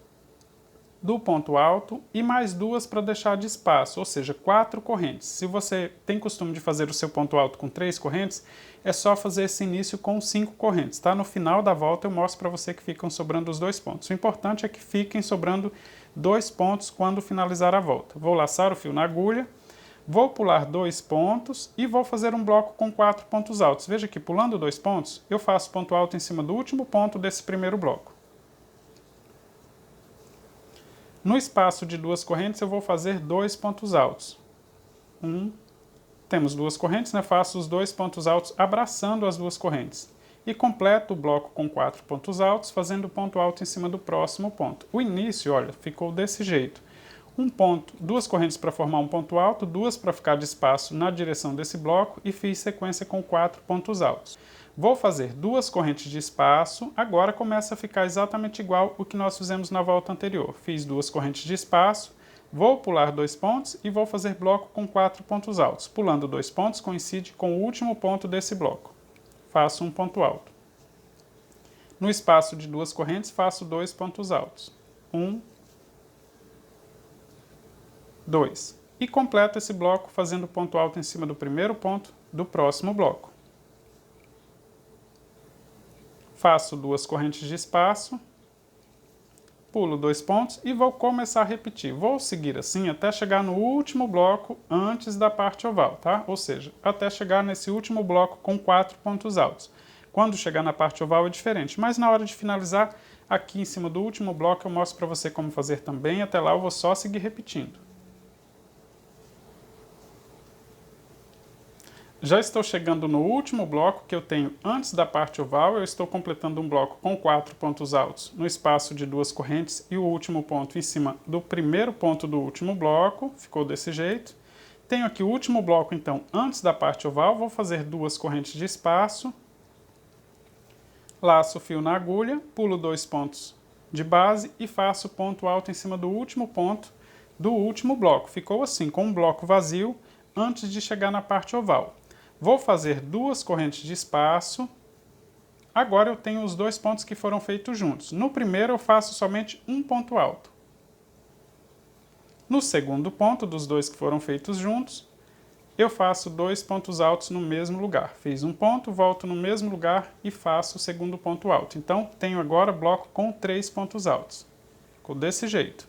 do ponto alto e mais 2 para deixar de espaço, ou seja, 4 correntes. Se você tem costume de fazer o seu ponto alto com 3 correntes, é só fazer esse início com 5 correntes, tá? No final da volta eu mostro para você que ficam sobrando os 2 pontos. O importante é que fiquem sobrando 2 pontos quando finalizar a volta. Vou laçar o fio na agulha, vou pular 2 pontos e vou fazer um bloco com 4 pontos altos. Veja que pulando 2 pontos, eu faço ponto alto em cima do último ponto desse primeiro bloco. No espaço de 2 correntes, eu vou fazer 2 pontos altos. Temos 2 correntes, né? Faço os 2 pontos altos abraçando as 2 correntes. E completo o bloco com 4 pontos altos, fazendo ponto alto em cima do próximo ponto. O início, olha, ficou desse jeito. Um ponto, duas correntes para formar um ponto alto, duas para ficar de espaço na direção desse bloco e fiz sequência com 4 pontos altos. Vou fazer duas correntes de espaço, agora começa a ficar exatamente igual o que nós fizemos na volta anterior. Fiz duas correntes de espaço, vou pular 2 pontos e vou fazer bloco com 4 pontos altos. Pulando 2 pontos coincide com o último ponto desse bloco. Faço um ponto alto. No espaço de duas correntes faço 2 pontos altos. 1, 2. E completo esse bloco fazendo ponto alto em cima do primeiro ponto do próximo bloco. Faço duas correntes de espaço, pulo 2 pontos e vou começar a repetir. Vou seguir assim até chegar no último bloco antes da parte oval, tá? Ou seja, até chegar nesse último bloco com 4 pontos altos. Quando chegar na parte oval é diferente, mas na hora de finalizar, aqui em cima do último bloco eu mostro para você como fazer também. Até lá eu vou só seguir repetindo. Já estou chegando no último bloco que eu tenho antes da parte oval. Eu estou completando um bloco com 4 pontos altos no espaço de duas correntes e o último ponto em cima do primeiro ponto do último bloco. Ficou desse jeito. Tenho aqui o último bloco, então, antes da parte oval. Vou fazer duas correntes de espaço. Laço o fio na agulha, pulo 2 pontos de base e faço ponto alto em cima do último ponto do último bloco. Ficou assim, com um bloco vazio antes de chegar na parte oval. Vou fazer duas correntes de espaço. Agora eu tenho os 2 pontos que foram feitos juntos. No primeiro eu faço somente um ponto alto. No segundo ponto, dos 2 que foram feitos juntos, eu faço 2 pontos altos no mesmo lugar. Fiz um ponto, volto no mesmo lugar e faço o segundo ponto alto. Então, tenho agora bloco com 3 pontos altos. Ficou desse jeito.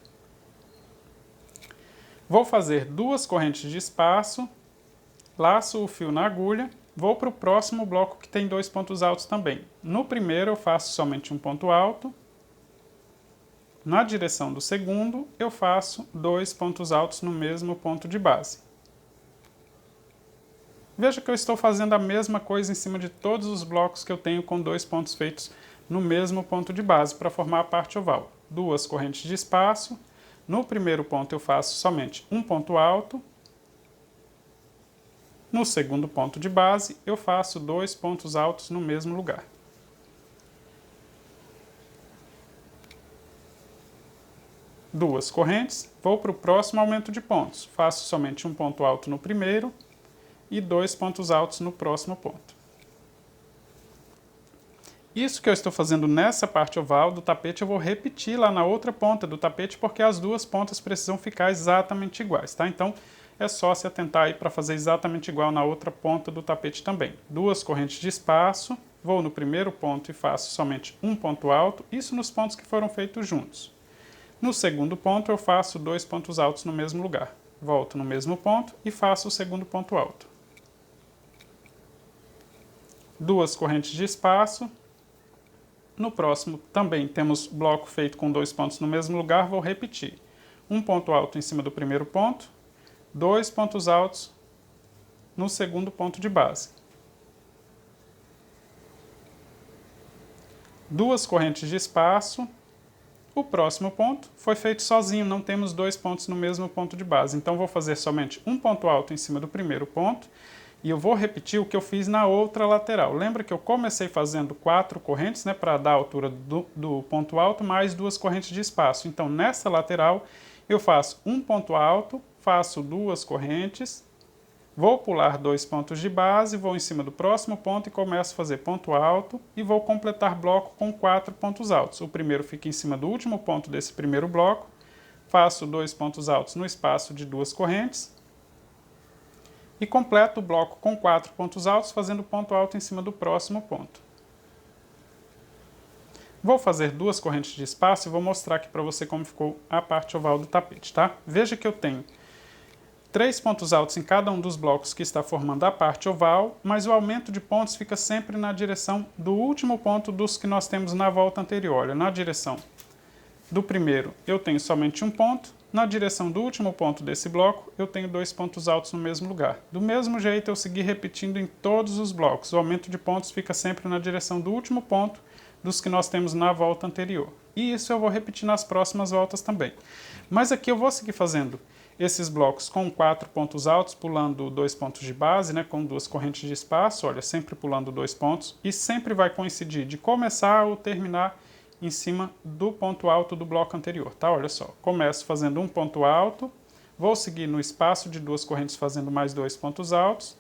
Vou fazer duas correntes de espaço. Laço o fio na agulha, vou para o próximo bloco que tem 2 pontos altos também. No primeiro eu faço somente um ponto alto. Na direção do segundo eu faço 2 pontos altos no mesmo ponto de base. Veja que eu estou fazendo a mesma coisa em cima de todos os blocos que eu tenho com 2 pontos feitos no mesmo ponto de base para formar a parte oval. Duas correntes de espaço. No primeiro ponto eu faço somente um ponto alto. No segundo ponto de base, eu faço 2 pontos altos no mesmo lugar. Duas correntes, vou para o próximo aumento de pontos. Faço somente um ponto alto no primeiro e 2 pontos altos no próximo ponto. Isso que eu estou fazendo nessa parte oval do tapete, eu vou repetir lá na outra ponta do tapete, porque as duas pontas precisam ficar exatamente iguais, tá? Então, é só se atentar aí para fazer exatamente igual na outra ponta do tapete também. Duas correntes de espaço, vou no primeiro ponto e faço somente um ponto alto, isso nos pontos que foram feitos juntos. No segundo ponto eu faço 2 pontos altos no mesmo lugar. Volto no mesmo ponto e faço o segundo ponto alto. Duas correntes de espaço. No próximo também temos bloco feito com 2 pontos no mesmo lugar, vou repetir. Um ponto alto em cima do primeiro ponto. 2 pontos altos no segundo ponto de base. Duas correntes de espaço. O próximo ponto foi feito sozinho, não temos 2 pontos no mesmo ponto de base. Então, vou fazer somente um ponto alto em cima do primeiro ponto e eu vou repetir o que eu fiz na outra lateral. Lembra que eu comecei fazendo 4 correntes, né, para dar a altura do ponto alto, mais 2 correntes de espaço. Então, nessa lateral, eu faço um ponto alto, faço 2 correntes, vou pular 2 pontos de base, vou em cima do próximo ponto e começo a fazer ponto alto e vou completar bloco com 4 pontos altos. O primeiro fica em cima do último ponto desse primeiro bloco, faço 2 pontos altos no espaço de 2 correntes e completo o bloco com 4 pontos altos, fazendo ponto alto em cima do próximo ponto. Vou fazer 2 correntes de espaço e vou mostrar aqui para você como ficou a parte oval do tapete, tá? Veja que eu tenho 3 pontos altos em cada um dos blocos que está formando a parte oval, mas o aumento de pontos fica sempre na direção do último ponto dos que nós temos na volta anterior. Olha, na direção do primeiro eu tenho somente um ponto, na direção do último ponto desse bloco eu tenho 2 pontos altos no mesmo lugar. Do mesmo jeito eu segui repetindo em todos os blocos, o aumento de pontos fica sempre na direção do último ponto dos que nós temos na volta anterior. E isso eu vou repetir nas próximas voltas também. Mas aqui eu vou seguir fazendo esses blocos com 4 pontos altos, pulando 2 pontos de base, né, com 2 correntes de espaço, olha, sempre pulando 2 pontos, e sempre vai coincidir de começar ou terminar em cima do ponto alto do bloco anterior, tá? Olha só, começo fazendo um ponto alto, vou seguir no espaço de 2 correntes fazendo mais 2 pontos altos,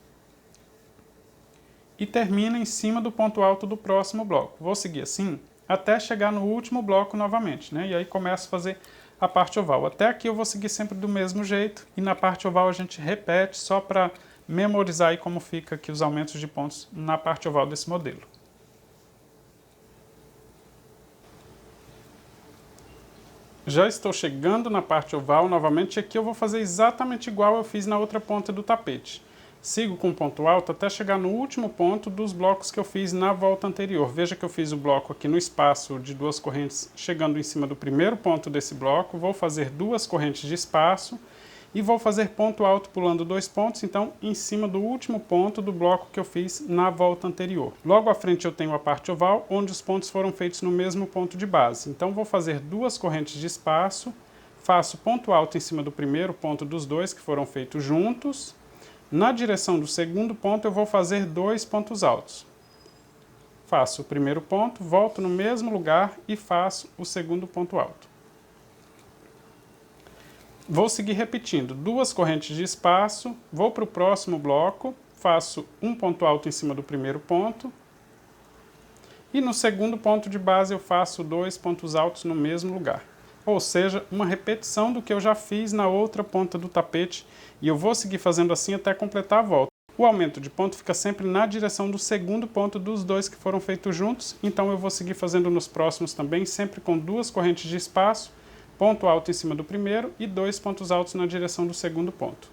e termina em cima do ponto alto do próximo bloco. Vou seguir assim até chegar no último bloco novamente, né? E aí começo a fazer a parte oval. Até aqui eu vou seguir sempre do mesmo jeito e na parte oval a gente repete só para memorizar aí como fica aqui os aumentos de pontos na parte oval desse modelo. Já estou chegando na parte oval novamente, aqui eu vou fazer exatamente igual eu fiz na outra ponta do tapete. Sigo com ponto alto até chegar no último ponto dos blocos que eu fiz na volta anterior. Veja que eu fiz o bloco aqui no espaço de 2 correntes, chegando em cima do primeiro ponto desse bloco, vou fazer 2 correntes de espaço e vou fazer ponto alto pulando 2 pontos, então em cima do último ponto do bloco que eu fiz na volta anterior. Logo à frente eu tenho a parte oval, onde os pontos foram feitos no mesmo ponto de base. Então vou fazer 2 correntes de espaço, faço ponto alto em cima do primeiro ponto dos 2 que foram feitos juntos. Na direção do segundo ponto eu vou fazer 2 pontos altos. Faço o primeiro ponto, volto no mesmo lugar e faço o segundo ponto alto. Vou seguir repetindo 2 correntes de espaço, vou para o próximo bloco, faço um ponto alto em cima do primeiro ponto. E no segundo ponto de base eu faço 2 pontos altos no mesmo lugar. Ou seja, uma repetição do que eu já fiz na outra ponta do tapete e eu vou seguir fazendo assim até completar a volta. O aumento de ponto fica sempre na direção do segundo ponto dos 2 que foram feitos juntos, então eu vou seguir fazendo nos próximos também, sempre com 2 correntes de espaço, ponto alto em cima do primeiro e 2 pontos altos na direção do segundo ponto.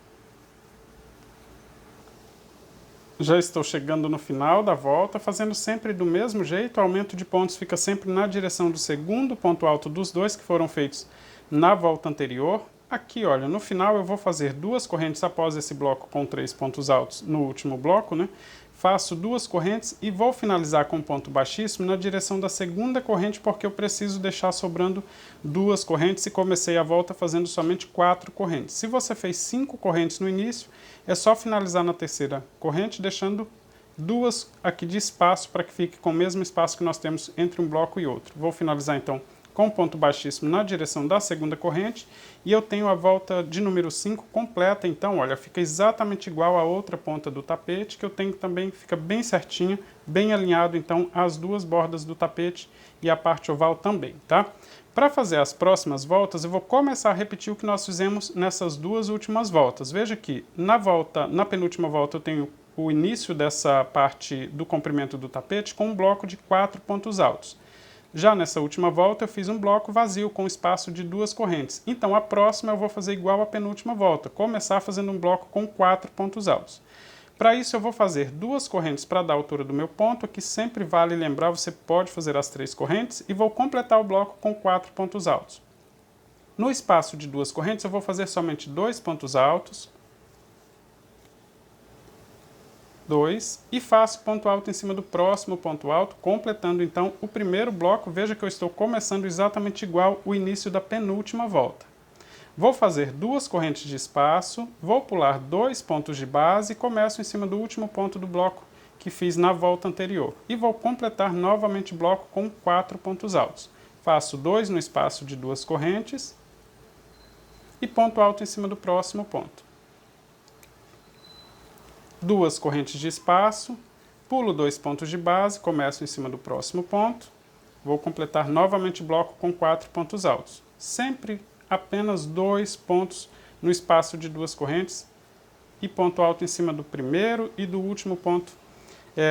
Já estou chegando no final da volta, fazendo sempre do mesmo jeito, o aumento de pontos fica sempre na direção do segundo ponto alto dos 2 que foram feitos na volta anterior. Aqui, olha, no final eu vou fazer 2 correntes após esse bloco com 3 pontos altos no último bloco, né? Faço 2 correntes e vou finalizar com ponto baixíssimo na direção da segunda corrente, porque eu preciso deixar sobrando 2 correntes e comecei a volta fazendo somente 4 correntes. Se você fez 5 correntes no início, é só finalizar na terceira corrente, deixando 2 aqui de espaço para que fique com o mesmo espaço que nós temos entre um bloco e outro. Vou finalizar então com ponto baixíssimo na direção da segunda corrente e eu tenho a volta de número 5 completa, então olha, fica exatamente igual à outra ponta do tapete, que eu tenho também, fica bem certinho, bem alinhado então as 2 bordas do tapete e a parte oval também, tá? Para fazer as próximas voltas, eu vou começar a repetir o que nós fizemos nessas 2 últimas voltas. Veja que na penúltima volta eu tenho o início dessa parte do comprimento do tapete com um bloco de 4 pontos altos. Já nessa última volta eu fiz um bloco vazio com espaço de 2 correntes. Então a próxima eu vou fazer igual à penúltima volta, começar fazendo um bloco com 4 pontos altos. Para isso eu vou fazer 2 correntes para dar a altura do meu ponto, aqui sempre vale lembrar, você pode fazer as 3 correntes, e vou completar o bloco com 4 pontos altos. No espaço de 2 correntes eu vou fazer somente 2 pontos altos, 2, e faço ponto alto em cima do próximo ponto alto, completando então o primeiro bloco. Veja que eu estou começando exatamente igual o início da penúltima volta. Vou fazer 2 correntes de espaço, vou pular 2 pontos de base e começo em cima do último ponto do bloco que fiz na volta anterior. E vou completar novamente o bloco com 4 pontos altos. Faço 2 no espaço de 2 correntes e ponto alto em cima do próximo ponto. 2 correntes de espaço, pulo 2 pontos de base, começo em cima do próximo ponto, vou completar novamente o bloco com 4 pontos altos. Sempre apenas 2 pontos no espaço de 2 correntes e ponto alto em cima do primeiro e do último ponto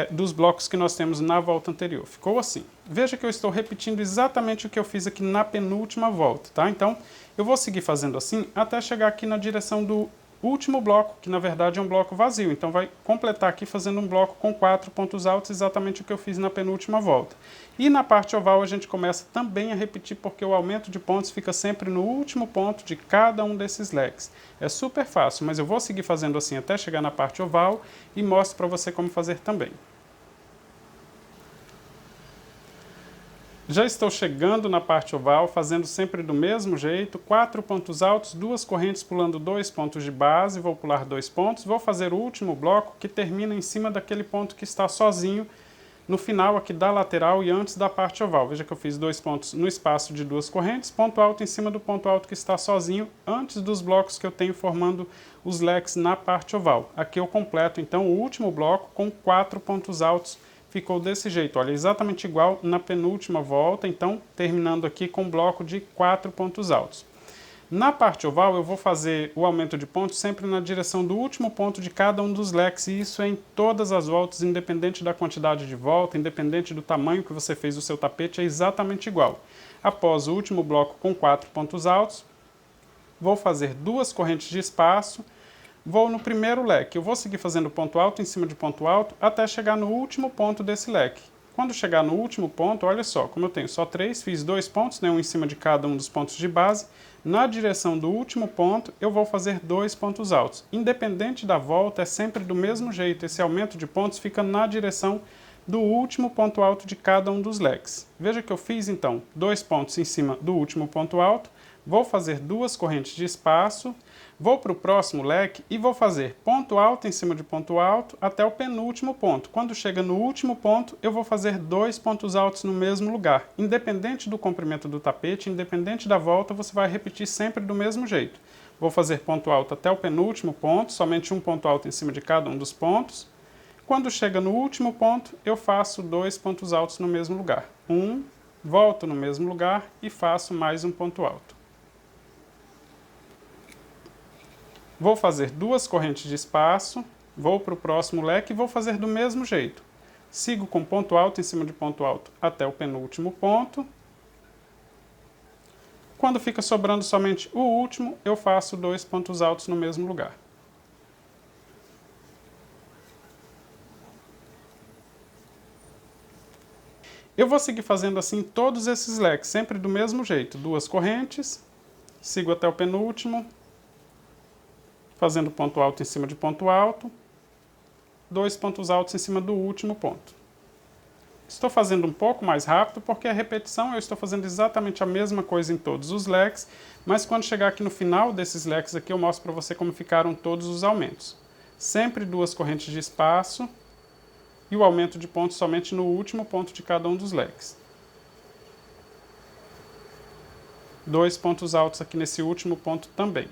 dos blocos que nós temos na volta anterior. Ficou assim. Veja que eu estou repetindo exatamente o que eu fiz aqui na penúltima volta, tá? Então, eu vou seguir fazendo assim até chegar aqui na direção do último bloco, que na verdade é um bloco vazio, então vai completar aqui fazendo um bloco com 4 pontos altos, exatamente o que eu fiz na penúltima volta. E na parte oval a gente começa também a repetir, porque o aumento de pontos fica sempre no último ponto de cada um desses leques. É super fácil, mas eu vou seguir fazendo assim até chegar na parte oval e mostro para você como fazer também. Já estou chegando na parte oval, fazendo sempre do mesmo jeito, 4 pontos altos, 2 correntes pulando 2 pontos de base, vou pular 2 pontos, vou fazer o último bloco que termina em cima daquele ponto que está sozinho no final aqui da lateral e antes da parte oval. Veja que eu fiz 2 pontos no espaço de 2 correntes, ponto alto em cima do ponto alto que está sozinho, antes dos blocos que eu tenho formando os leques na parte oval. Aqui eu completo então o último bloco com 4 pontos altos. Ficou desse jeito, olha, exatamente igual na penúltima volta, então terminando aqui com um bloco de 4 pontos altos. Na parte oval eu vou fazer o aumento de pontos sempre na direção do último ponto de cada um dos leques, e isso é em todas as voltas, independente da quantidade de volta, independente do tamanho que você fez o seu tapete, é exatamente igual. Após o último bloco com 4 pontos altos, vou fazer 2 correntes de espaço, vou no primeiro leque, eu vou seguir fazendo ponto alto em cima de ponto alto até chegar no último ponto desse leque. Quando chegar no último ponto, olha só, como eu tenho só 3, fiz 2 pontos, né, um em cima de cada um dos pontos de base. Na direção do último ponto, eu vou fazer 2 pontos altos. Independente da volta, é sempre do mesmo jeito. Esse aumento de pontos fica na direção do último ponto alto de cada um dos leques. Veja que eu fiz, então, 2 pontos em cima do último ponto alto. Vou fazer 2 correntes de espaço. Vou para o próximo leque e vou fazer ponto alto em cima de ponto alto até o penúltimo ponto. Quando chega no último ponto, eu vou fazer 2 pontos altos no mesmo lugar. Independente do comprimento do tapete, independente da volta, você vai repetir sempre do mesmo jeito. Vou fazer ponto alto até o penúltimo ponto, somente um ponto alto em cima de cada um dos pontos. Quando chega no último ponto, eu faço 2 pontos altos no mesmo lugar. Volto no mesmo lugar e faço mais um ponto alto. Vou fazer 2 correntes de espaço, vou para o próximo leque e vou fazer do mesmo jeito. Sigo com ponto alto em cima de ponto alto até o penúltimo ponto. Quando fica sobrando somente o último, eu faço 2 pontos altos no mesmo lugar. Eu vou seguir fazendo assim todos esses leques, sempre do mesmo jeito. 2 correntes, sigo até o penúltimo, fazendo ponto alto em cima de ponto alto, 2 pontos altos em cima do último ponto. Estou fazendo um pouco mais rápido porque a repetição eu estou fazendo exatamente a mesma coisa em todos os leques, mas quando chegar aqui no final desses leques aqui eu mostro para você como ficaram todos os aumentos. Sempre 2 correntes de espaço e o aumento de pontos somente no último ponto de cada um dos leques. 2 pontos altos aqui nesse último ponto também.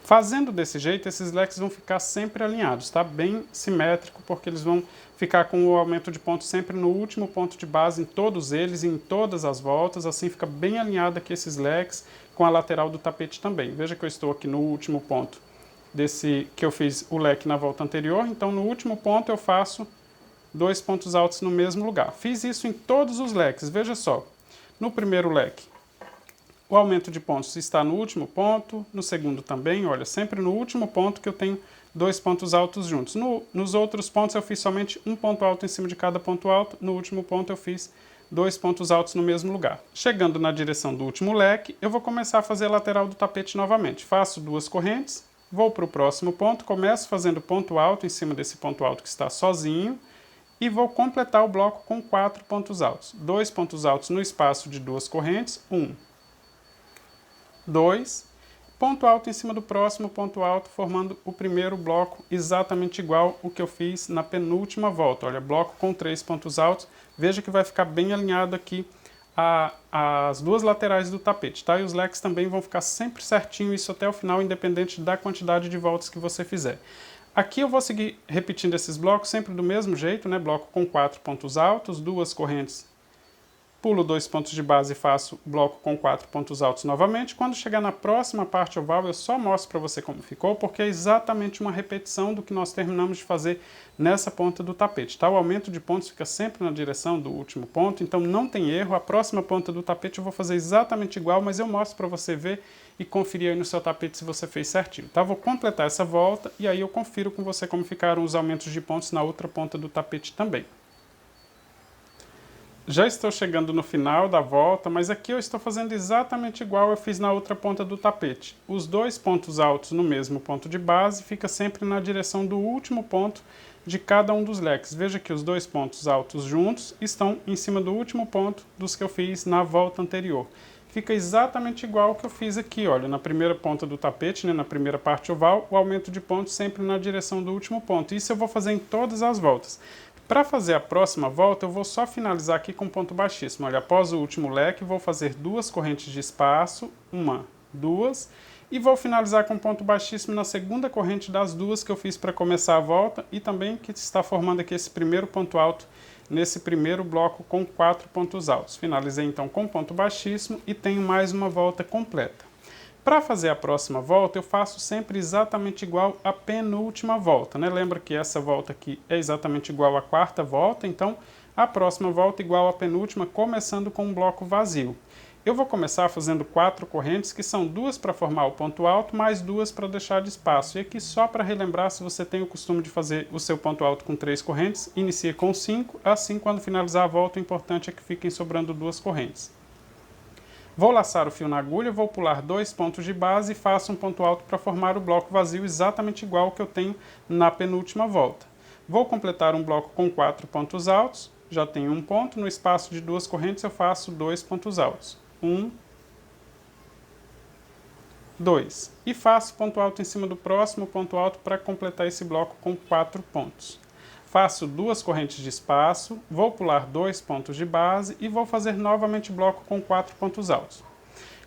Fazendo desse jeito, esses leques vão ficar sempre alinhados, tá? Bem simétrico, porque eles vão ficar com o aumento de pontos sempre no último ponto de base em todos eles, em todas as voltas, assim fica bem alinhado aqui esses leques com a lateral do tapete também. Veja que eu estou aqui no último ponto desse que eu fiz o leque na volta anterior, então no último ponto eu faço 2 pontos altos no mesmo lugar. Fiz isso em todos os leques, veja só. No primeiro leque, o aumento de pontos está no último ponto, no segundo também, olha, sempre no último ponto que eu tenho 2 pontos altos juntos. Nos outros pontos eu fiz somente um ponto alto em cima de cada ponto alto, no último ponto eu fiz 2 pontos altos no mesmo lugar. Chegando na direção do último leque, eu vou começar a fazer a lateral do tapete novamente. Faço 2 correntes, vou para o próximo ponto, começo fazendo ponto alto em cima desse ponto alto que está sozinho, e vou completar o bloco com 4 pontos altos. 2 pontos altos no espaço de 2 correntes, 2, ponto alto em cima do próximo ponto alto, formando o primeiro bloco exatamente igual o que eu fiz na penúltima volta. Olha, bloco com 3 pontos altos, veja que vai ficar bem alinhado aqui as duas laterais do tapete, tá? E os leques também vão ficar sempre certinho, isso até o final, independente da quantidade de voltas que você fizer. Aqui eu vou seguir repetindo esses blocos sempre do mesmo jeito, né? Bloco com 4 pontos altos, 2 correntes, pulo 2 pontos de base e faço bloco com 4 pontos altos novamente. Quando chegar na próxima parte oval, eu só mostro para você como ficou, porque é exatamente uma repetição do que nós terminamos de fazer nessa ponta do tapete, tá? O aumento de pontos fica sempre na direção do último ponto, então não tem erro. A próxima ponta do tapete eu vou fazer exatamente igual, mas eu mostro para você ver e conferir aí no seu tapete se você fez certinho, tá? Vou completar essa volta e aí eu confiro com você como ficaram os aumentos de pontos na outra ponta do tapete também. Já estou chegando no final da volta, mas aqui eu estou fazendo exatamente igual eu fiz na outra ponta do tapete. Os dois pontos altos no mesmo ponto de base fica sempre na direção do último ponto de cada um dos leques. Veja que os dois pontos altos juntos estão em cima do último ponto dos que eu fiz na volta anterior. Fica exatamente igual que eu fiz aqui, olha, na primeira ponta do tapete, né, na primeira parte oval, o aumento de pontos sempre na direção do último ponto. Isso eu vou fazer em todas as voltas. Para fazer a próxima volta, eu vou só finalizar aqui com ponto baixíssimo. Olha, após o último leque, vou fazer duas correntes de espaço, uma, duas, e vou finalizar com ponto baixíssimo na segunda corrente das duas que eu fiz para começar a volta e também que está formando aqui esse primeiro ponto alto nesse primeiro bloco com 4 pontos altos. Finalizei então com ponto baixíssimo e tenho mais uma volta completa. Para fazer a próxima volta, eu faço sempre exatamente igual à penúltima volta, né? Lembra que essa volta aqui é exatamente igual à quarta volta, então a próxima volta igual à penúltima, começando com um bloco vazio. Eu vou começar fazendo 4 correntes, que são 2 para formar o ponto alto, mais 2 para deixar de espaço. E aqui só para relembrar, se você tem o costume de fazer o seu ponto alto com 3 correntes, inicia com 5, assim quando finalizar a volta, o importante é que fiquem sobrando 2 correntes. Vou laçar o fio na agulha, vou pular 2 pontos de base e faço um ponto alto para formar o bloco vazio exatamente igual ao que eu tenho na penúltima volta. Vou completar um bloco com 4 pontos altos, já tenho um ponto, no espaço de 2 correntes eu faço 2 pontos altos. 1, 2. E faço ponto alto em cima do próximo ponto alto para completar esse bloco com 4 pontos. Faço 2 correntes de espaço, vou pular 2 pontos de base e vou fazer novamente bloco com 4 pontos altos.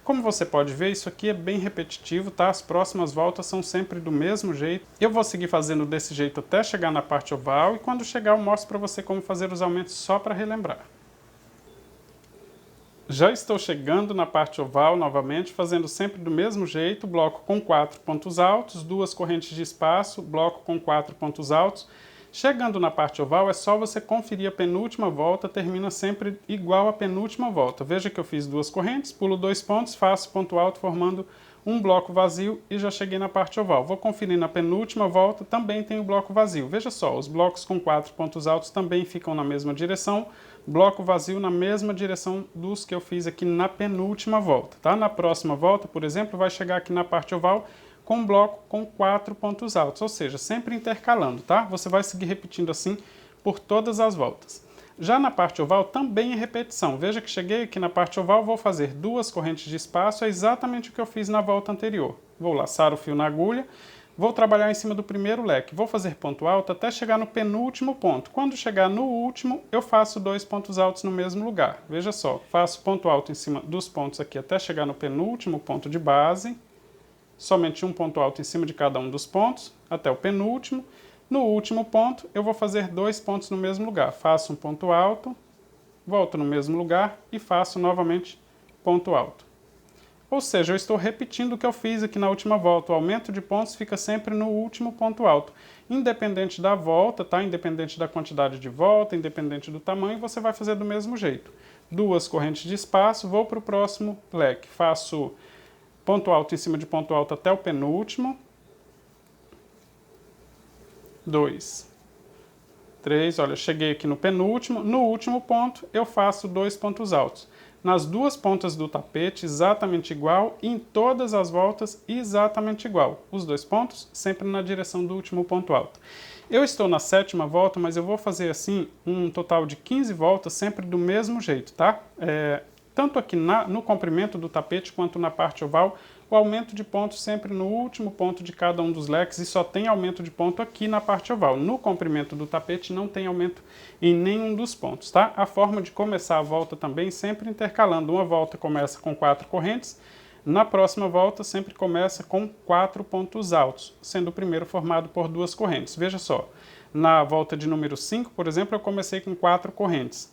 Como você pode ver, isso aqui é bem repetitivo, tá? As próximas voltas são sempre do mesmo jeito. Eu vou seguir fazendo desse jeito até chegar na parte oval e quando chegar eu mostro para você como fazer os aumentos só para relembrar. Já estou chegando na parte oval novamente, fazendo sempre do mesmo jeito, bloco com 4 pontos altos, 2 correntes de espaço, bloco com 4 pontos altos. Chegando na parte oval, é só você conferir a penúltima volta, termina sempre igual à penúltima volta. Veja que eu fiz 2 correntes, pulo 2 pontos, faço ponto alto formando um bloco vazio e já cheguei na parte oval. Vou conferir na penúltima volta, também tem o bloco vazio. Veja só, os blocos com 4 pontos altos também ficam na mesma direção, bloco vazio na mesma direção dos que eu fiz aqui na penúltima volta, tá? Na próxima volta, por exemplo, vai chegar aqui na parte oval com um bloco com 4 pontos altos, ou seja, sempre intercalando, tá? Você vai seguir repetindo assim por todas as voltas. Já na parte oval também é repetição. Veja que cheguei aqui na parte oval, vou fazer 2 correntes de espaço, é exatamente o que eu fiz na volta anterior. Vou laçar o fio na agulha, vou trabalhar em cima do primeiro leque, vou fazer ponto alto até chegar no penúltimo ponto. Quando chegar no último, eu faço 2 pontos altos no mesmo lugar. Veja só, faço ponto alto em cima dos pontos aqui até chegar no penúltimo ponto de base, somente um ponto alto em cima de cada um dos pontos, até o penúltimo. No último ponto, eu vou fazer 2 pontos no mesmo lugar. Faço um ponto alto, volto no mesmo lugar e faço novamente ponto alto. Ou seja, eu estou repetindo o que eu fiz aqui na última volta. O aumento de pontos fica sempre no último ponto alto. Independente da volta, tá? Independente da quantidade de volta, independente do tamanho, você vai fazer do mesmo jeito. 2 correntes de espaço, vou para o próximo leque. Faço ponto alto em cima de ponto alto até o penúltimo. 2, 3, olha, cheguei aqui no penúltimo, no último ponto eu faço 2 pontos altos. Nas duas pontas do tapete, exatamente igual, e em todas as voltas, exatamente igual. Os 2 pontos, sempre na direção do último ponto alto. Eu estou na 7ª volta, mas eu vou fazer assim um total de 15 voltas, sempre do mesmo jeito, tá? Tanto aqui no comprimento do tapete quanto na parte oval, o aumento de pontos sempre no último ponto de cada um dos leques e só tem aumento de ponto aqui na parte oval. No comprimento do tapete não tem aumento em nenhum dos pontos, tá? A forma de começar a volta também sempre intercalando. Uma volta começa com 4 correntes, na próxima volta sempre começa com 4 pontos altos, sendo o primeiro formado por 2 correntes. Veja só, na volta de número 5, por exemplo, eu comecei com 4 correntes.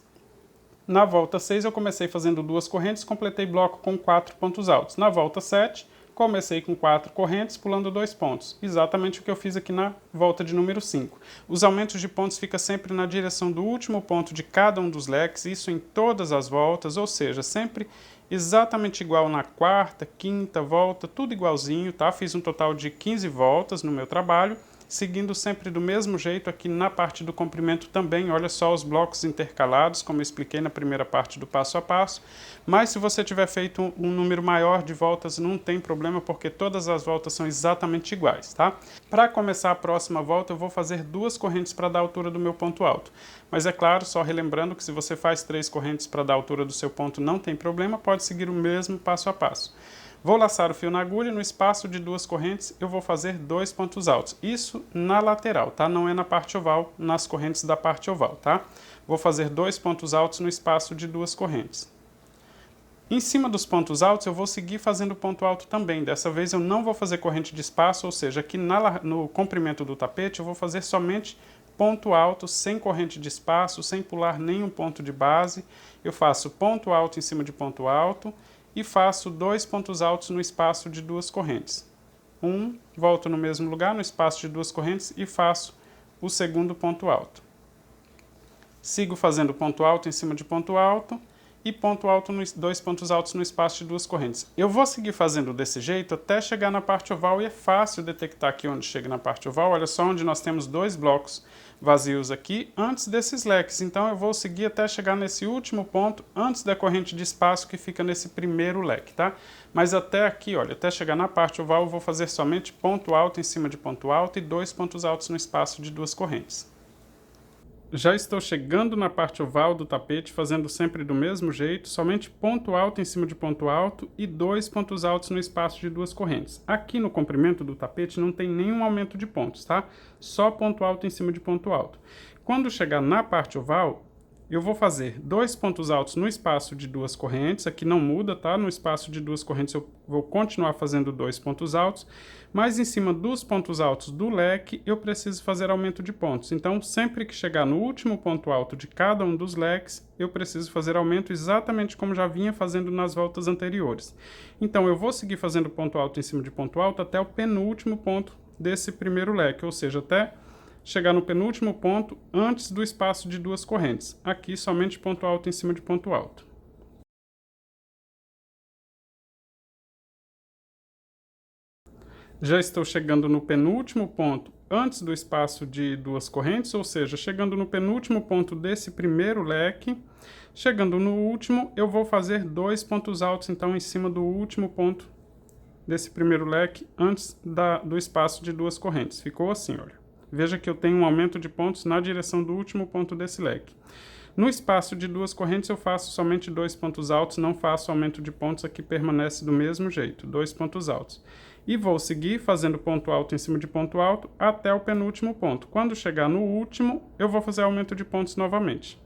Na volta 6 eu comecei fazendo 2 correntes, completei bloco com 4 pontos altos. Na volta 7, comecei com 4 correntes, pulando 2 pontos. Exatamente o que eu fiz aqui na volta de número 5. Os aumentos de pontos ficam sempre na direção do último ponto de cada um dos leques, isso em todas as voltas, ou seja, sempre exatamente igual na 4ª, 5ª volta, tudo igualzinho, tá? Fiz um total de 15 voltas no meu trabalho. seguindo sempre do mesmo jeito aqui na parte do comprimento também. Olha só os blocos intercalados, como eu expliquei na primeira parte do passo a passo. Mas se você tiver feito um número maior de voltas, não tem problema, porque todas as voltas são exatamente iguais, tá? Para começar a próxima volta, eu vou fazer 2 correntes para dar a altura do meu ponto alto. Mas é claro, só relembrando que se você faz 3 correntes para dar a altura do seu ponto, não tem problema, pode seguir o mesmo passo a passo. Vou laçar o fio na agulha e no espaço de 2 correntes eu vou fazer 2 pontos altos. Isso na lateral, tá? Não é na parte oval, nas correntes da parte oval, tá? Vou fazer 2 pontos altos no espaço de 2 correntes. Em cima dos pontos altos eu vou seguir fazendo ponto alto também. Dessa vez eu não vou fazer corrente de espaço, ou seja, aqui no comprimento do tapete eu vou fazer somente ponto alto, sem corrente de espaço, sem pular nenhum ponto de base. Eu faço ponto alto em cima de ponto alto e faço 2 pontos altos no espaço de 2 correntes. Volto no mesmo lugar, no espaço de 2 correntes e faço o segundo ponto alto. Sigo fazendo ponto alto em cima de ponto alto e ponto alto, 2 pontos altos no espaço de 2 correntes. Eu vou seguir fazendo desse jeito até chegar na parte oval e é fácil detectar aqui onde chega na parte oval. Olha só onde nós temos 2 blocos vazios aqui antes desses leques. Então eu vou seguir até chegar nesse último ponto antes da corrente de espaço que fica nesse primeiro leque, tá? Mas até aqui, olha, até chegar na parte oval eu vou fazer somente ponto alto em cima de ponto alto e 2 pontos altos no espaço de 2 correntes. Já estou chegando na parte oval do tapete, fazendo sempre do mesmo jeito, somente ponto alto em cima de ponto alto e 2 pontos altos no espaço de 2 correntes. Aqui no comprimento do tapete não tem nenhum aumento de pontos, tá? Só ponto alto em cima de ponto alto. Quando chegar na parte oval, eu vou fazer 2 pontos altos no espaço de 2 correntes, aqui não muda, tá? No espaço de 2 correntes eu vou continuar fazendo 2 pontos altos, mas em cima dos pontos altos do leque eu preciso fazer aumento de pontos. Então, sempre que chegar no último ponto alto de cada um dos leques, eu preciso fazer aumento exatamente como já vinha fazendo nas voltas anteriores. Então, eu vou seguir fazendo ponto alto em cima de ponto alto até o penúltimo ponto desse primeiro leque, ou seja, até chegar no penúltimo ponto antes do espaço de 2 correntes. Aqui somente ponto alto em cima de ponto alto. Já estou chegando no penúltimo ponto antes do espaço de 2 correntes, ou seja, chegando no penúltimo ponto desse primeiro leque. Chegando no último, eu vou fazer 2 pontos altos, então, em cima do último ponto desse primeiro leque antes do espaço de 2 correntes. Ficou assim, olha. Veja que eu tenho um aumento de pontos na direção do último ponto desse leque. No espaço de 2 correntes eu faço somente 2 pontos altos, não faço aumento de pontos, aqui permanece do mesmo jeito, 2 pontos altos. E vou seguir fazendo ponto alto em cima de ponto alto até o penúltimo ponto. Quando chegar no último, eu vou fazer aumento de pontos novamente.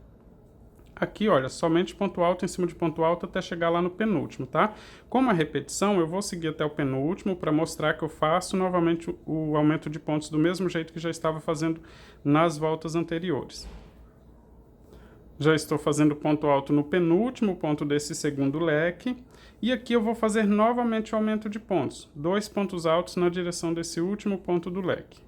Aqui, olha, somente ponto alto em cima de ponto alto até chegar lá no penúltimo, tá? Como a repetição, eu vou seguir até o penúltimo para mostrar que eu faço novamente o aumento de pontos do mesmo jeito que já estava fazendo nas voltas anteriores. Já estou fazendo ponto alto no penúltimo ponto desse segundo leque. E aqui eu vou fazer novamente o aumento de pontos. 2 pontos altos na direção desse último ponto do leque.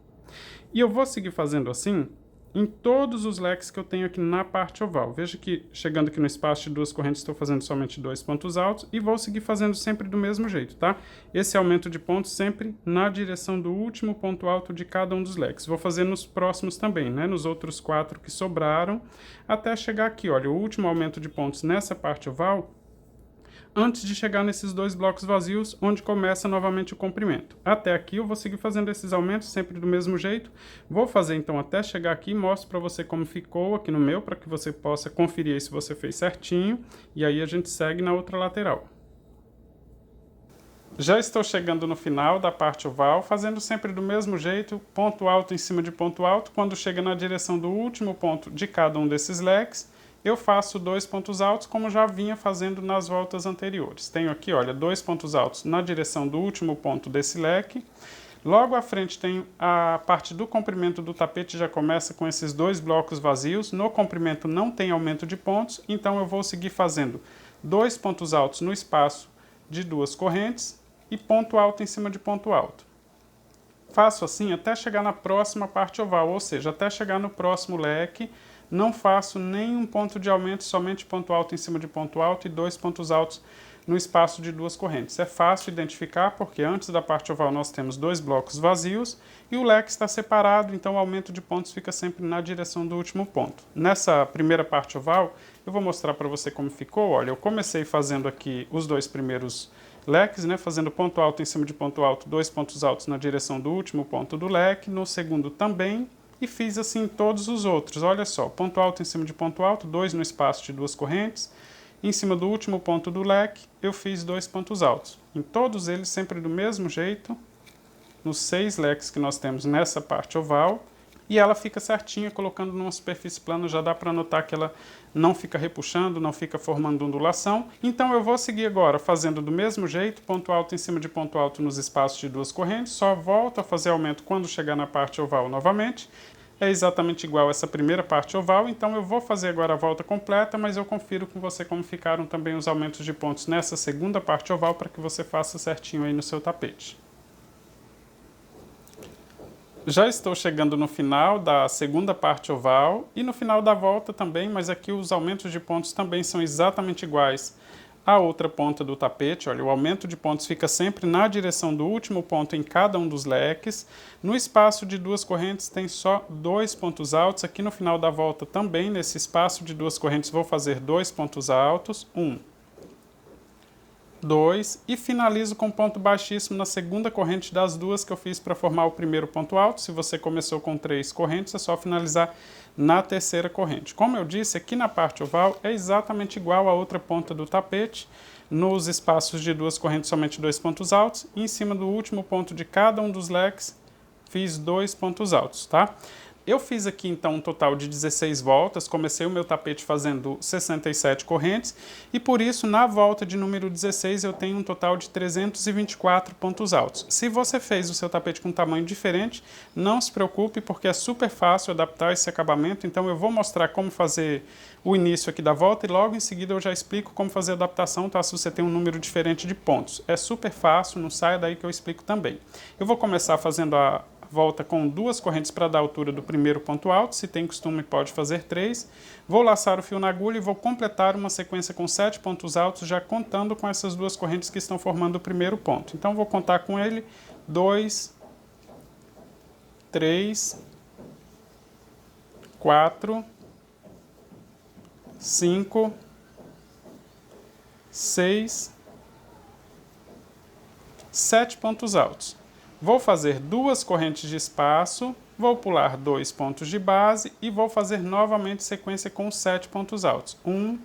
E eu vou seguir fazendo assim em todos os leques que eu tenho aqui na parte oval. Veja que chegando aqui no espaço de 2 correntes estou fazendo somente 2 pontos altos e vou seguir fazendo sempre do mesmo jeito, tá? Esse aumento de pontos sempre na direção do último ponto alto de cada um dos leques. Vou fazer nos próximos também, né? Nos outros 4 que sobraram, até chegar aqui, olha, o último aumento de pontos nessa parte oval, antes de chegar nesses 2 blocos vazios, onde começa novamente o comprimento. Até aqui eu vou seguir fazendo esses aumentos sempre do mesmo jeito. Vou fazer então até chegar aqui e mostro para você como ficou aqui no meu, para que você possa conferir aí se você fez certinho. E aí a gente segue na outra lateral. Já estou chegando no final da parte oval, fazendo sempre do mesmo jeito, ponto alto em cima de ponto alto. Quando chega na direção do último ponto de cada um desses leques, eu faço 2 pontos altos, como já vinha fazendo nas voltas anteriores. Tenho aqui, olha, 2 pontos altos na direção do último ponto desse leque. Logo à frente tenho a parte do comprimento do tapete, já começa com esses 2 blocos vazios. No comprimento não tem aumento de pontos, então eu vou seguir fazendo 2 pontos altos no espaço de 2 correntes e ponto alto em cima de ponto alto. Faço assim até chegar na próxima parte oval, ou seja, até chegar no próximo leque. Não faço nenhum ponto de aumento, somente ponto alto em cima de ponto alto e 2 pontos altos no espaço de duas correntes. É fácil identificar porque antes da parte oval nós temos dois blocos vazios e o leque está separado, então o aumento de pontos fica sempre na direção do último ponto. Nessa primeira parte oval, eu vou mostrar para você como ficou. Olha, eu comecei fazendo aqui os dois primeiros leques, né, fazendo ponto alto em cima de ponto alto, dois pontos altos na direção do último ponto do leque, no segundo também, e fiz assim em todos os outros. Olha só, ponto alto em cima de ponto alto, dois no espaço de duas correntes, em cima do último ponto do leque, eu fiz dois pontos altos. Em todos eles, sempre do mesmo jeito, nos 6 leques que nós temos nessa parte oval, e ela fica certinha, colocando numa superfície plana, já dá para notar que ela não fica repuxando, não fica formando ondulação. Então eu vou seguir agora fazendo do mesmo jeito, ponto alto em cima de ponto alto nos espaços de duas correntes, só volto a fazer aumento quando chegar na parte oval novamente. É exatamente igual essa primeira parte oval, então eu vou fazer agora a volta completa, mas eu confiro com você como ficaram também os aumentos de pontos nessa segunda parte oval para que você faça certinho aí no seu tapete. Já estou chegando no final da segunda parte oval e no final da volta também, mas aqui os aumentos de pontos também são exatamente iguais à outra ponta do tapete. Olha, o aumento de pontos fica sempre na direção do último ponto em cada um dos leques. No espaço de duas correntes tem só 2 pontos altos. Aqui no final da volta também, nesse espaço de duas correntes, vou fazer 2 pontos altos. 1, 2, e finalizo com ponto baixíssimo na segunda corrente das duas que eu fiz para formar o primeiro ponto alto. Se você começou com 3 correntes, é só finalizar na terceira corrente. Como eu disse, aqui na parte oval é exatamente igual à outra ponta do tapete. Nos espaços de duas correntes, somente 2 pontos altos. E em cima do último ponto de cada um dos leques, fiz 2 pontos altos, tá? Eu fiz aqui então um total de 16 voltas, comecei o meu tapete fazendo 67 correntes e por isso na volta de número 16 eu tenho um total de 324 pontos altos. Se você fez o seu tapete com um tamanho diferente, não se preocupe porque é super fácil adaptar esse acabamento, então eu vou mostrar como fazer o início aqui da volta e logo em seguida eu já explico como fazer a adaptação, tá? Se você tem um número diferente de pontos. É super fácil, não saia daí que eu explico também. Eu vou começar fazendo a volta com 2 correntes para dar a altura do primeiro ponto alto, se tem costume pode fazer 3. Vou laçar o fio na agulha e vou completar uma sequência com 7 pontos altos, já contando com essas 2 correntes que estão formando o primeiro ponto. Então vou contar com ele 2, 3, 4, 5, 6, 7 pontos altos. Vou fazer 2 correntes de espaço, vou pular 2 pontos de base e vou fazer novamente sequência com 7 pontos altos. 1,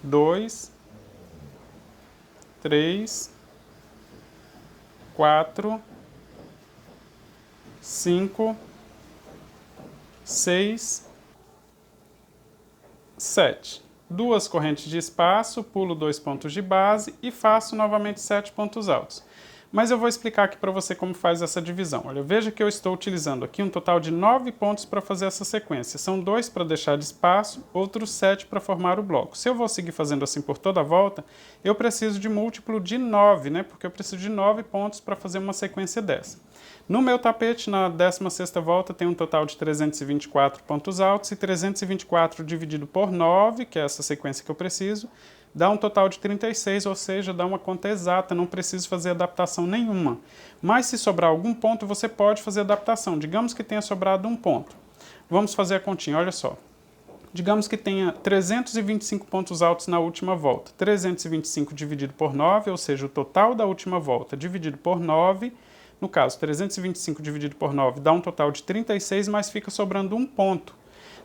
2, 3, 4, 5, 6, 7. 2 correntes de espaço, pulo 2 pontos de base e faço novamente 7 pontos altos. Mas eu vou explicar aqui para você como faz essa divisão. Olha, veja que eu estou utilizando aqui um total de 9 pontos para fazer essa sequência. São 2 para deixar de espaço, outros 7 para formar o bloco. Se eu vou seguir fazendo assim por toda a volta, eu preciso de múltiplo de 9, né? Porque eu preciso de 9 pontos para fazer uma sequência dessa. No meu tapete, na 16ª volta, tem um total de 324 pontos altos e 324 dividido por 9, que é essa sequência que eu preciso, dá um total de 36, ou seja, dá uma conta exata, não preciso fazer adaptação nenhuma. Mas se sobrar algum ponto, você pode fazer adaptação. Digamos que tenha sobrado um ponto. Vamos fazer a continha, olha só. Digamos que tenha 325 pontos altos na última volta. 325 dividido por 9, ou seja, o total da última volta dividido por 9, no caso, 325 dividido por 9 dá um total de 36, mas fica sobrando um ponto.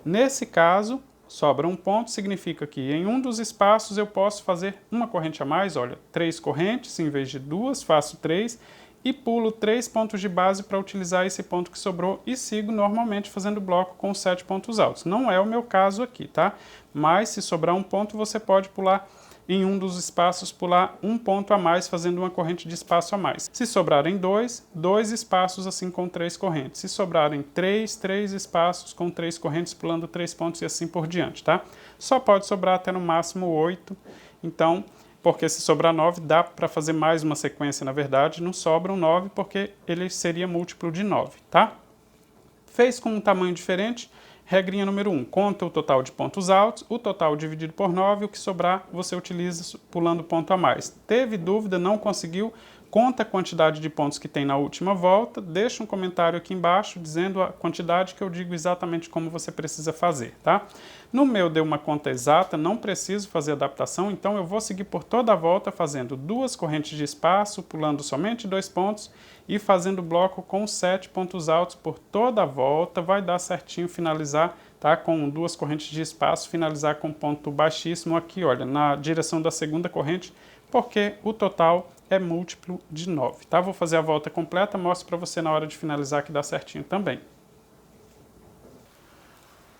Nesse caso, sobra um ponto, significa que em um dos espaços eu posso fazer uma corrente a mais, olha, 3 correntes em vez de 2, faço 3 e pulo 3 pontos de base para utilizar esse ponto que sobrou e sigo normalmente fazendo bloco com 7 pontos altos. Não é o meu caso aqui, tá? Mas se sobrar um ponto, você pode pular em um dos espaços, pular um ponto a mais, fazendo uma corrente de espaço a mais. Se sobrarem 2, 2 espaços assim com 3 correntes. Se sobrarem 3, 3 espaços com 3 correntes, pulando 3 pontos e assim por diante, tá? Só pode sobrar até no máximo 8, então, porque se sobrar 9, dá para fazer mais uma sequência, na verdade, não sobram 9 porque ele seria múltiplo de 9, tá? Fez com um tamanho diferente, Regrinha número 1, conta o total de pontos altos, o total dividido por 9, o que sobrar você utiliza pulando ponto a mais. Teve dúvida, não conseguiu? Conta a quantidade de pontos que tem na última volta, deixa um comentário aqui embaixo dizendo a quantidade que eu digo exatamente como você precisa fazer, tá? No meu deu uma conta exata, não preciso fazer adaptação, então eu vou seguir por toda a volta fazendo 2 correntes de espaço, pulando somente 2 pontos e fazendo bloco com 7 pontos altos por toda a volta, vai dar certinho finalizar, tá? Com 2 correntes de espaço, finalizar com ponto baixíssimo aqui, olha, na direção da segunda corrente, porque o total é múltiplo de 9, tá? Vou fazer a volta completa, mostro para você na hora de finalizar que dá certinho também.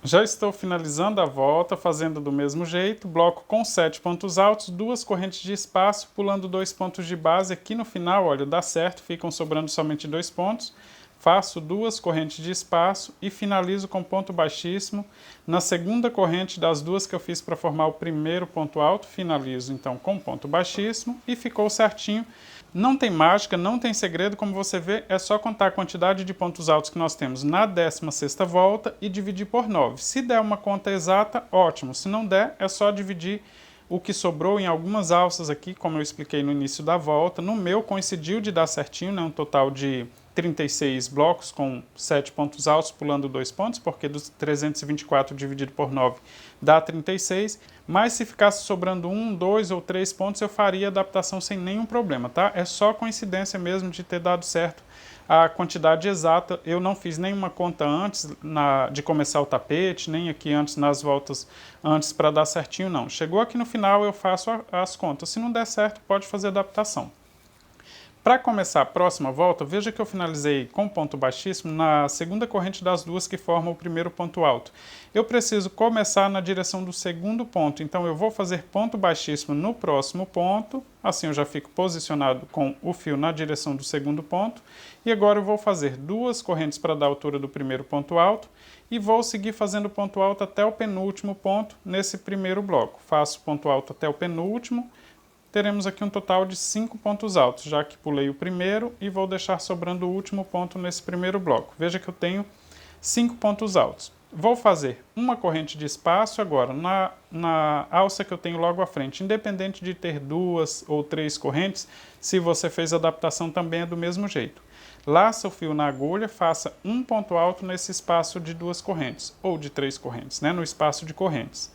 Já estou finalizando a volta, fazendo do mesmo jeito, bloco com 7 pontos altos, 2 correntes de espaço, pulando 2 pontos de base. Aqui no final, olha, dá certo, ficam sobrando somente 2 pontos. Faço 2 correntes de espaço e finalizo com ponto baixíssimo. Na segunda corrente das 2 que eu fiz para formar o primeiro ponto alto, finalizo então com ponto baixíssimo e ficou certinho. Não tem mágica, não tem segredo, como você vê, é só contar a quantidade de pontos altos que nós temos na 16ª volta e dividir por 9. Se der uma conta exata, ótimo. Se não der, é só dividir o que sobrou em algumas alças aqui, como eu expliquei no início da volta. No meu coincidiu de dar certinho, né, um total de 36 blocos com 7 pontos altos, pulando 2 pontos, porque dos 324 dividido por 9 dá 36, mas se ficasse sobrando 1, 2 ou 3 pontos, eu faria adaptação sem nenhum problema, tá? É só coincidência mesmo de ter dado certo a quantidade exata. Eu não fiz nenhuma conta antes de começar o tapete, nem aqui antes nas voltas antes para dar certinho, não. Chegou aqui no final, eu faço as contas. Se não der certo, pode fazer adaptação. Para começar a próxima volta, veja que eu finalizei com ponto baixíssimo na segunda corrente das 2 que formam o primeiro ponto alto. Eu preciso começar na direção do segundo ponto, então eu vou fazer ponto baixíssimo no próximo ponto, assim eu já fico posicionado com o fio na direção do segundo ponto, e agora eu vou fazer 2 correntes para dar a altura do primeiro ponto alto, e vou seguir fazendo ponto alto até o penúltimo ponto nesse primeiro bloco. Faço ponto alto até o penúltimo. Teremos aqui um total de 5 pontos altos, já que pulei o primeiro e vou deixar sobrando o último ponto nesse primeiro bloco. Veja que eu tenho 5 pontos altos. Vou fazer uma corrente de espaço agora na alça que eu tenho logo à frente. Independente de ter 2 ou 3 correntes, se você fez a adaptação também é do mesmo jeito. Laça o fio na agulha, faça um ponto alto nesse espaço de 2 correntes, ou de 3 correntes, né, no espaço de correntes.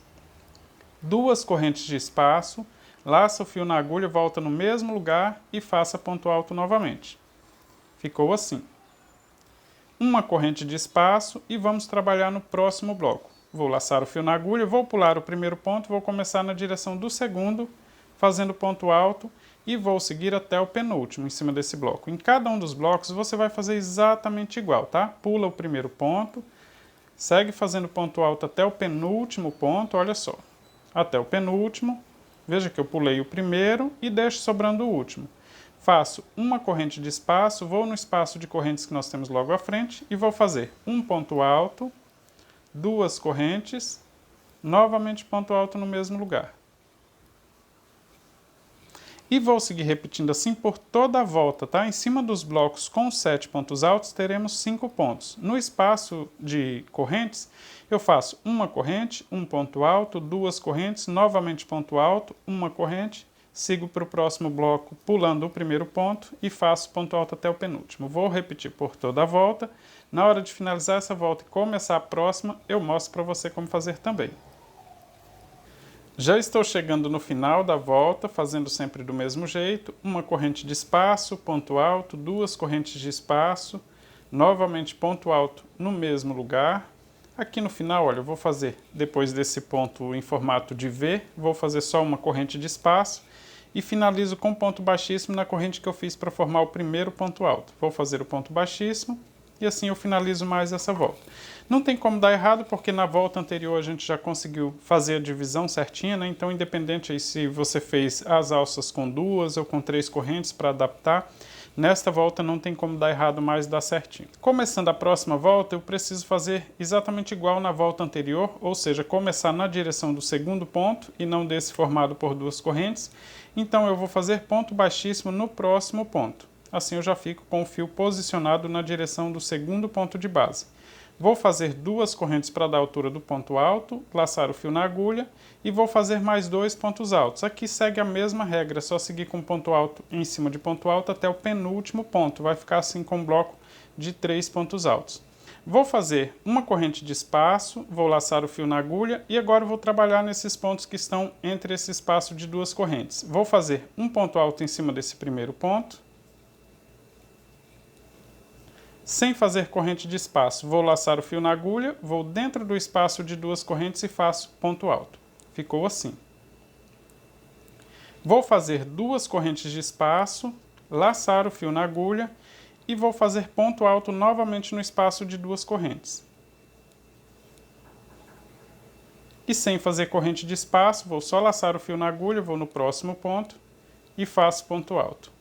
2 correntes de espaço, laça o fio na agulha, volta no mesmo lugar e faça ponto alto novamente. Ficou assim. Uma corrente de espaço e vamos trabalhar no próximo bloco. Vou laçar o fio na agulha, vou pular o primeiro ponto, vou começar na direção do segundo, fazendo ponto alto e vou seguir até o penúltimo em cima desse bloco. Em cada um dos blocos você vai fazer exatamente igual, tá? Pula o primeiro ponto, segue fazendo ponto alto até o penúltimo ponto, olha só. Até o penúltimo. Veja que eu pulei o primeiro e deixo sobrando o último. Faço uma corrente de espaço, vou no espaço de correntes que nós temos logo à frente e vou fazer um ponto alto, 2 correntes, novamente ponto alto no mesmo lugar. E vou seguir repetindo assim por toda a volta, tá? Em cima dos blocos com 7 pontos altos, teremos 5 pontos. No espaço de correntes, eu faço uma corrente, um ponto alto, 2 correntes, novamente ponto alto, uma corrente, sigo para o próximo bloco pulando o primeiro ponto e faço ponto alto até o penúltimo. Vou repetir por toda a volta. Na hora de finalizar essa volta e começar a próxima, eu mostro para você como fazer também. Já estou chegando no final da volta, fazendo sempre do mesmo jeito, uma corrente de espaço, ponto alto, 2 correntes de espaço, novamente ponto alto no mesmo lugar. Aqui no final, olha, eu vou fazer, depois desse ponto em formato de V, vou fazer só uma corrente de espaço e finalizo com ponto baixíssimo na corrente que eu fiz para formar o primeiro ponto alto. Vou fazer o ponto baixíssimo e assim eu finalizo mais essa volta. Não tem como dar errado, porque na volta anterior a gente já conseguiu fazer a divisão certinha, né? Então, independente aí se você fez as alças com 2 ou com 3 correntes para adaptar, nesta volta não tem como dar errado mais, dar certinho. Começando a próxima volta, eu preciso fazer exatamente igual na volta anterior, ou seja, começar na direção do segundo ponto e não desse formado por 2 correntes. Então, eu vou fazer ponto baixíssimo no próximo ponto. Assim eu já fico com o fio posicionado na direção do segundo ponto de base. Vou fazer 2 correntes para dar a altura do ponto alto, laçar o fio na agulha e vou fazer mais 2 pontos altos. Aqui segue a mesma regra, é só seguir com ponto alto em cima de ponto alto até o penúltimo ponto. Vai ficar assim com um bloco de 3 pontos altos. Vou fazer uma corrente de espaço, vou laçar o fio na agulha e agora vou trabalhar nesses pontos que estão entre esse espaço de 2 correntes. Vou fazer um ponto alto em cima desse primeiro ponto. Sem fazer corrente de espaço, vou laçar o fio na agulha, vou dentro do espaço de 2 correntes e faço ponto alto. Ficou assim. Vou fazer 2 correntes de espaço, laçar o fio na agulha e vou fazer ponto alto novamente no espaço de 2 correntes. E sem fazer corrente de espaço, vou só laçar o fio na agulha, vou no próximo ponto e faço ponto alto.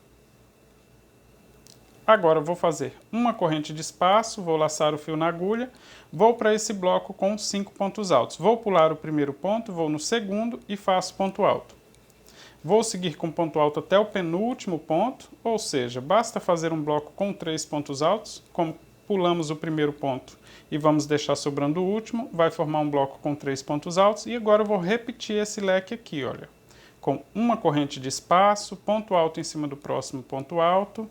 Agora vou fazer uma corrente de espaço, vou laçar o fio na agulha, vou para esse bloco com 5 pontos altos. Vou pular o primeiro ponto, vou no segundo e faço ponto alto. Vou seguir com ponto alto até o penúltimo ponto, ou seja, basta fazer um bloco com 3 pontos altos, como pulamos o primeiro ponto e vamos deixar sobrando o último, vai formar um bloco com 3 pontos altos e agora eu vou repetir esse leque aqui, olha, com uma corrente de espaço, ponto alto em cima do próximo ponto alto,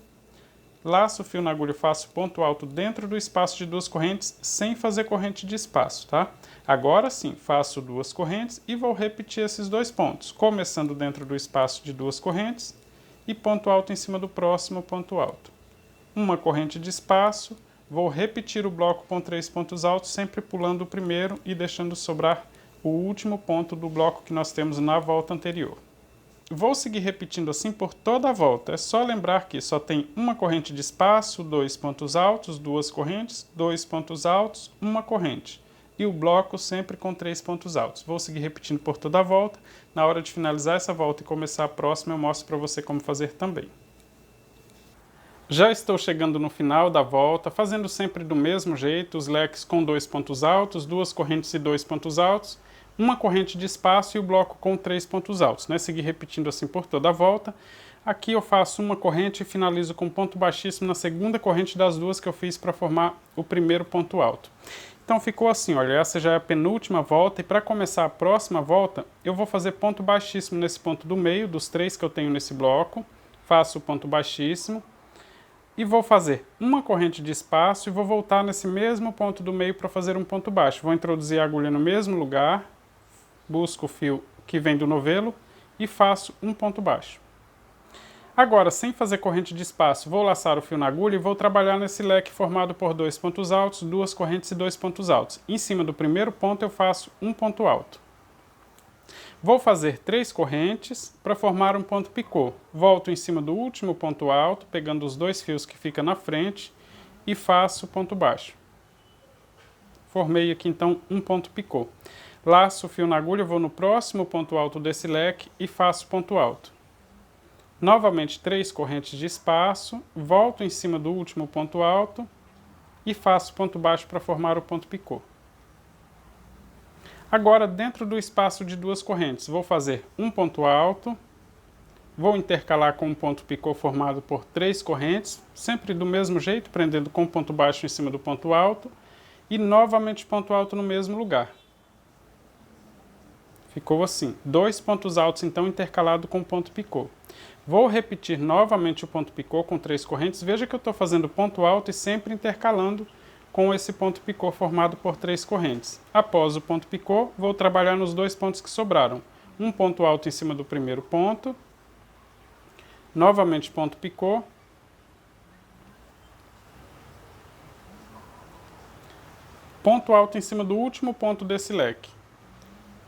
laço o fio na agulha e faço ponto alto dentro do espaço de 2 correntes, sem fazer corrente de espaço, tá? Agora sim, faço 2 correntes e vou repetir esses 2 pontos, começando dentro do espaço de 2 correntes e ponto alto em cima do próximo ponto alto. Uma corrente de espaço, vou repetir o bloco com 3 pontos altos, sempre pulando o primeiro e deixando sobrar o último ponto do bloco que nós temos na volta anterior. Vou seguir repetindo assim por toda a volta. É só lembrar que só tem uma corrente de espaço, 2 pontos altos, 2 correntes, 2 pontos altos, uma corrente. E o bloco sempre com 3 pontos altos. Vou seguir repetindo por toda a volta. Na hora de finalizar essa volta e começar a próxima, eu mostro para você como fazer também. Já estou chegando no final da volta, fazendo sempre do mesmo jeito, os leques com 2 pontos altos, 2 correntes e 2 pontos altos, uma corrente de espaço e o bloco com 3 pontos altos, né? Seguir repetindo assim por toda a volta. Aqui eu faço uma corrente e finalizo com ponto baixíssimo na segunda corrente das 2 que eu fiz para formar o primeiro ponto alto. Então ficou assim, olha, essa já é a penúltima volta e para começar a próxima volta, eu vou fazer ponto baixíssimo nesse ponto do meio, dos 3 que eu tenho nesse bloco, faço o ponto baixíssimo e vou fazer uma corrente de espaço e vou voltar nesse mesmo ponto do meio para fazer um ponto baixo. Vou introduzir a agulha no mesmo lugar, busco o fio que vem do novelo e faço um ponto baixo. Agora, sem fazer corrente de espaço, vou laçar o fio na agulha e vou trabalhar nesse leque formado por 2 pontos altos, 2 correntes e 2 pontos altos. Em cima do primeiro ponto eu faço um ponto alto. Vou fazer 3 correntes para formar um ponto picô. Volto em cima do último ponto alto, pegando os 2 fios que ficam na frente e faço ponto baixo. Formei aqui então um ponto picô. Laço o fio na agulha, vou no próximo ponto alto desse leque e faço ponto alto. Novamente 3 correntes de espaço, volto em cima do último ponto alto e faço ponto baixo para formar o ponto picô. Agora, dentro do espaço de 2 correntes, vou fazer um ponto alto, vou intercalar com um ponto picô formado por 3 correntes, sempre do mesmo jeito, prendendo com ponto baixo em cima do ponto alto, e novamente ponto alto no mesmo lugar. Ficou assim, 2 pontos altos então intercalado com ponto picô. Vou repetir novamente o ponto picô com 3 correntes. Veja que eu estou fazendo ponto alto e sempre intercalando com esse ponto picô formado por 3 correntes. Após o ponto picô, vou trabalhar nos 2 pontos que sobraram. Um ponto alto em cima do primeiro ponto, novamente ponto picô, ponto alto em cima do último ponto desse leque.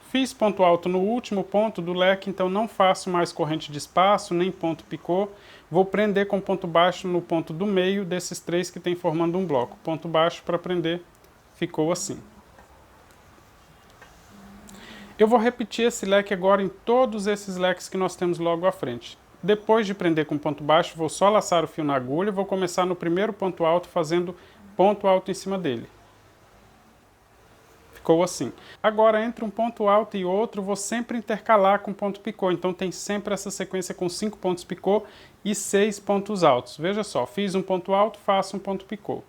Fiz ponto alto no último ponto do leque, então não faço mais corrente de espaço, nem ponto picô. Vou prender com ponto baixo no ponto do meio desses 3 que tem formando um bloco. Ponto baixo para prender, ficou assim. Eu vou repetir esse leque agora em todos esses leques que nós temos logo à frente. Depois de prender com ponto baixo, vou só laçar o fio na agulha e vou começar no primeiro ponto alto fazendo ponto alto em cima dele. Ficou assim. Agora, entre um ponto alto e outro, vou sempre intercalar com ponto picô. Então, tem sempre essa sequência com 5 pontos picô e 6 pontos altos. Veja só, fiz um ponto alto, faço um ponto picô.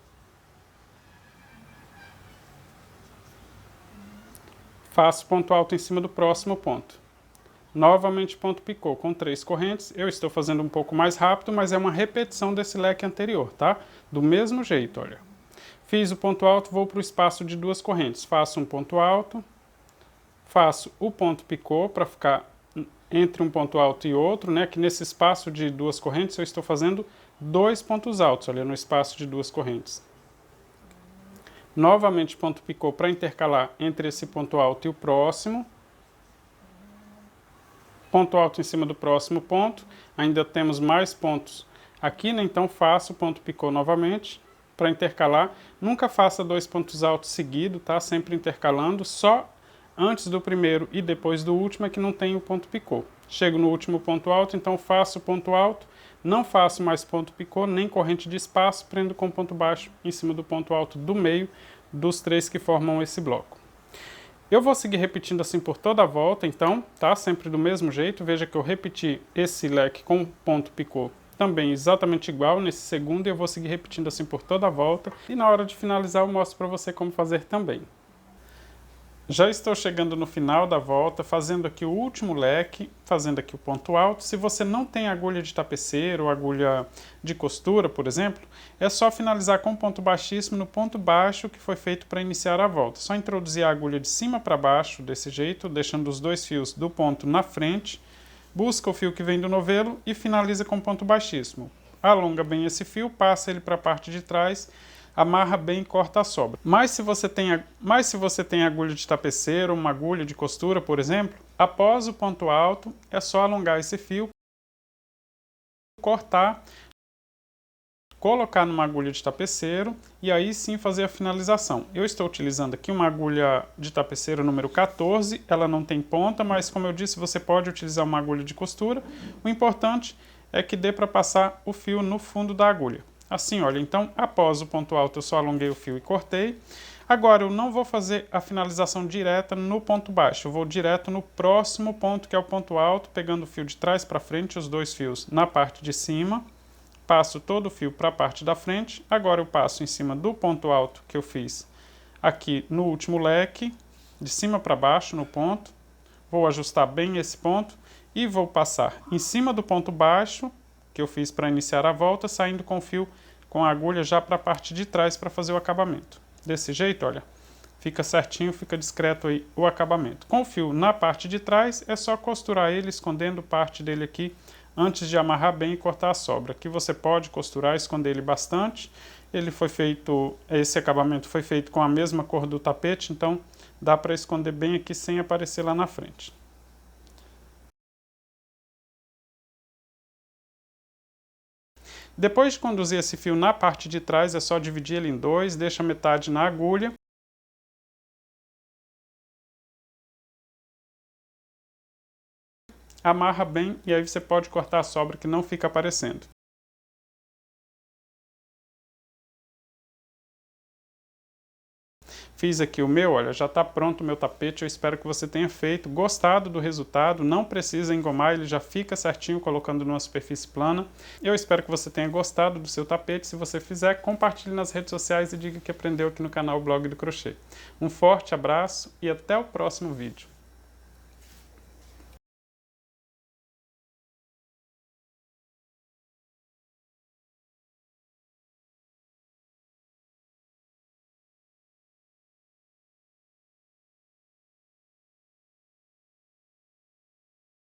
Faço ponto alto em cima do próximo ponto. Novamente ponto picô com 3 correntes. Eu estou fazendo um pouco mais rápido, mas é uma repetição desse leque anterior, tá? Do mesmo jeito, olha. Fiz o ponto alto, vou para o espaço de 2 correntes. Faço um ponto alto, faço o ponto picô para ficar entre um ponto alto e outro, né? Que nesse espaço de 2 correntes eu estou fazendo 2 pontos altos, olha, no espaço de 2 correntes. Novamente ponto picô para intercalar entre esse ponto alto e o próximo. Ponto alto em cima do próximo ponto. Ainda temos mais pontos aqui, né? Então faço ponto picô novamente para intercalar. Nunca faça 2 pontos altos seguidos, tá? Sempre intercalando, só antes do primeiro e depois do último é que não tem o ponto picô. Chego no último ponto alto, então faço ponto alto, não faço mais ponto picô, nem corrente de espaço, prendo com ponto baixo em cima do ponto alto do meio dos 3 que formam esse bloco. Eu vou seguir repetindo assim por toda a volta, então, tá? Sempre do mesmo jeito. Veja que eu repeti esse leque com ponto picô também exatamente igual nesse segundo, e eu vou seguir repetindo assim por toda a volta. E na hora de finalizar eu mostro para você como fazer também. Já estou chegando no final da volta, fazendo aqui o último leque, fazendo aqui o ponto alto. Se você não tem agulha de tapeceiro ou agulha de costura, por exemplo, é só finalizar com ponto baixíssimo no ponto baixo que foi feito para iniciar a volta. Só introduzir a agulha de cima para baixo, desse jeito, deixando os 2 fios do ponto na frente. Busca o fio que vem do novelo e finaliza com ponto baixíssimo. Alonga bem esse fio, passa ele para a parte de trás, amarra bem e corta a sobra. Mas se você tem agulha de tapeceiro, uma agulha de costura, por exemplo, após o ponto alto, é só alongar esse fio, cortar, colocar numa agulha de tapeceiro e aí sim fazer a finalização. Eu estou utilizando aqui uma agulha de tapeceiro número 14, ela não tem ponta, mas como eu disse, você pode utilizar uma agulha de costura. O importante é que dê para passar o fio no fundo da agulha. Assim, olha, então após o ponto alto eu só alonguei o fio e cortei. Agora eu não vou fazer a finalização direta no ponto baixo, eu vou direto no próximo ponto, que é o ponto alto, pegando o fio de trás para frente, os 2 fios na parte de cima. Passo todo o fio para a parte da frente. Agora eu passo em cima do ponto alto que eu fiz aqui no último leque, de cima para baixo no ponto. Vou ajustar bem esse ponto e vou passar em cima do ponto baixo que eu fiz para iniciar a volta, saindo com o fio, com a agulha já para a parte de trás para fazer o acabamento. Desse jeito, olha, fica certinho, fica discreto aí o acabamento. Com o fio na parte de trás, é só costurar ele, escondendo parte dele aqui, antes de amarrar bem e cortar a sobra. Aqui você pode costurar, esconder ele bastante. Esse acabamento foi feito com a mesma cor do tapete, então dá para esconder bem aqui sem aparecer lá na frente. Depois de conduzir esse fio na parte de trás, é só dividir ele em 2, deixa metade na agulha. Amarra bem e aí você pode cortar a sobra que não fica aparecendo. Fiz aqui o meu, olha, já está pronto o meu tapete, eu espero que você tenha feito, gostado do resultado, não precisa engomar, ele já fica certinho colocando numa superfície plana. Eu espero que você tenha gostado do seu tapete, se você fizer, compartilhe nas redes sociais e diga que aprendeu aqui no canal Blog do Crochê. Um forte abraço e até o próximo vídeo.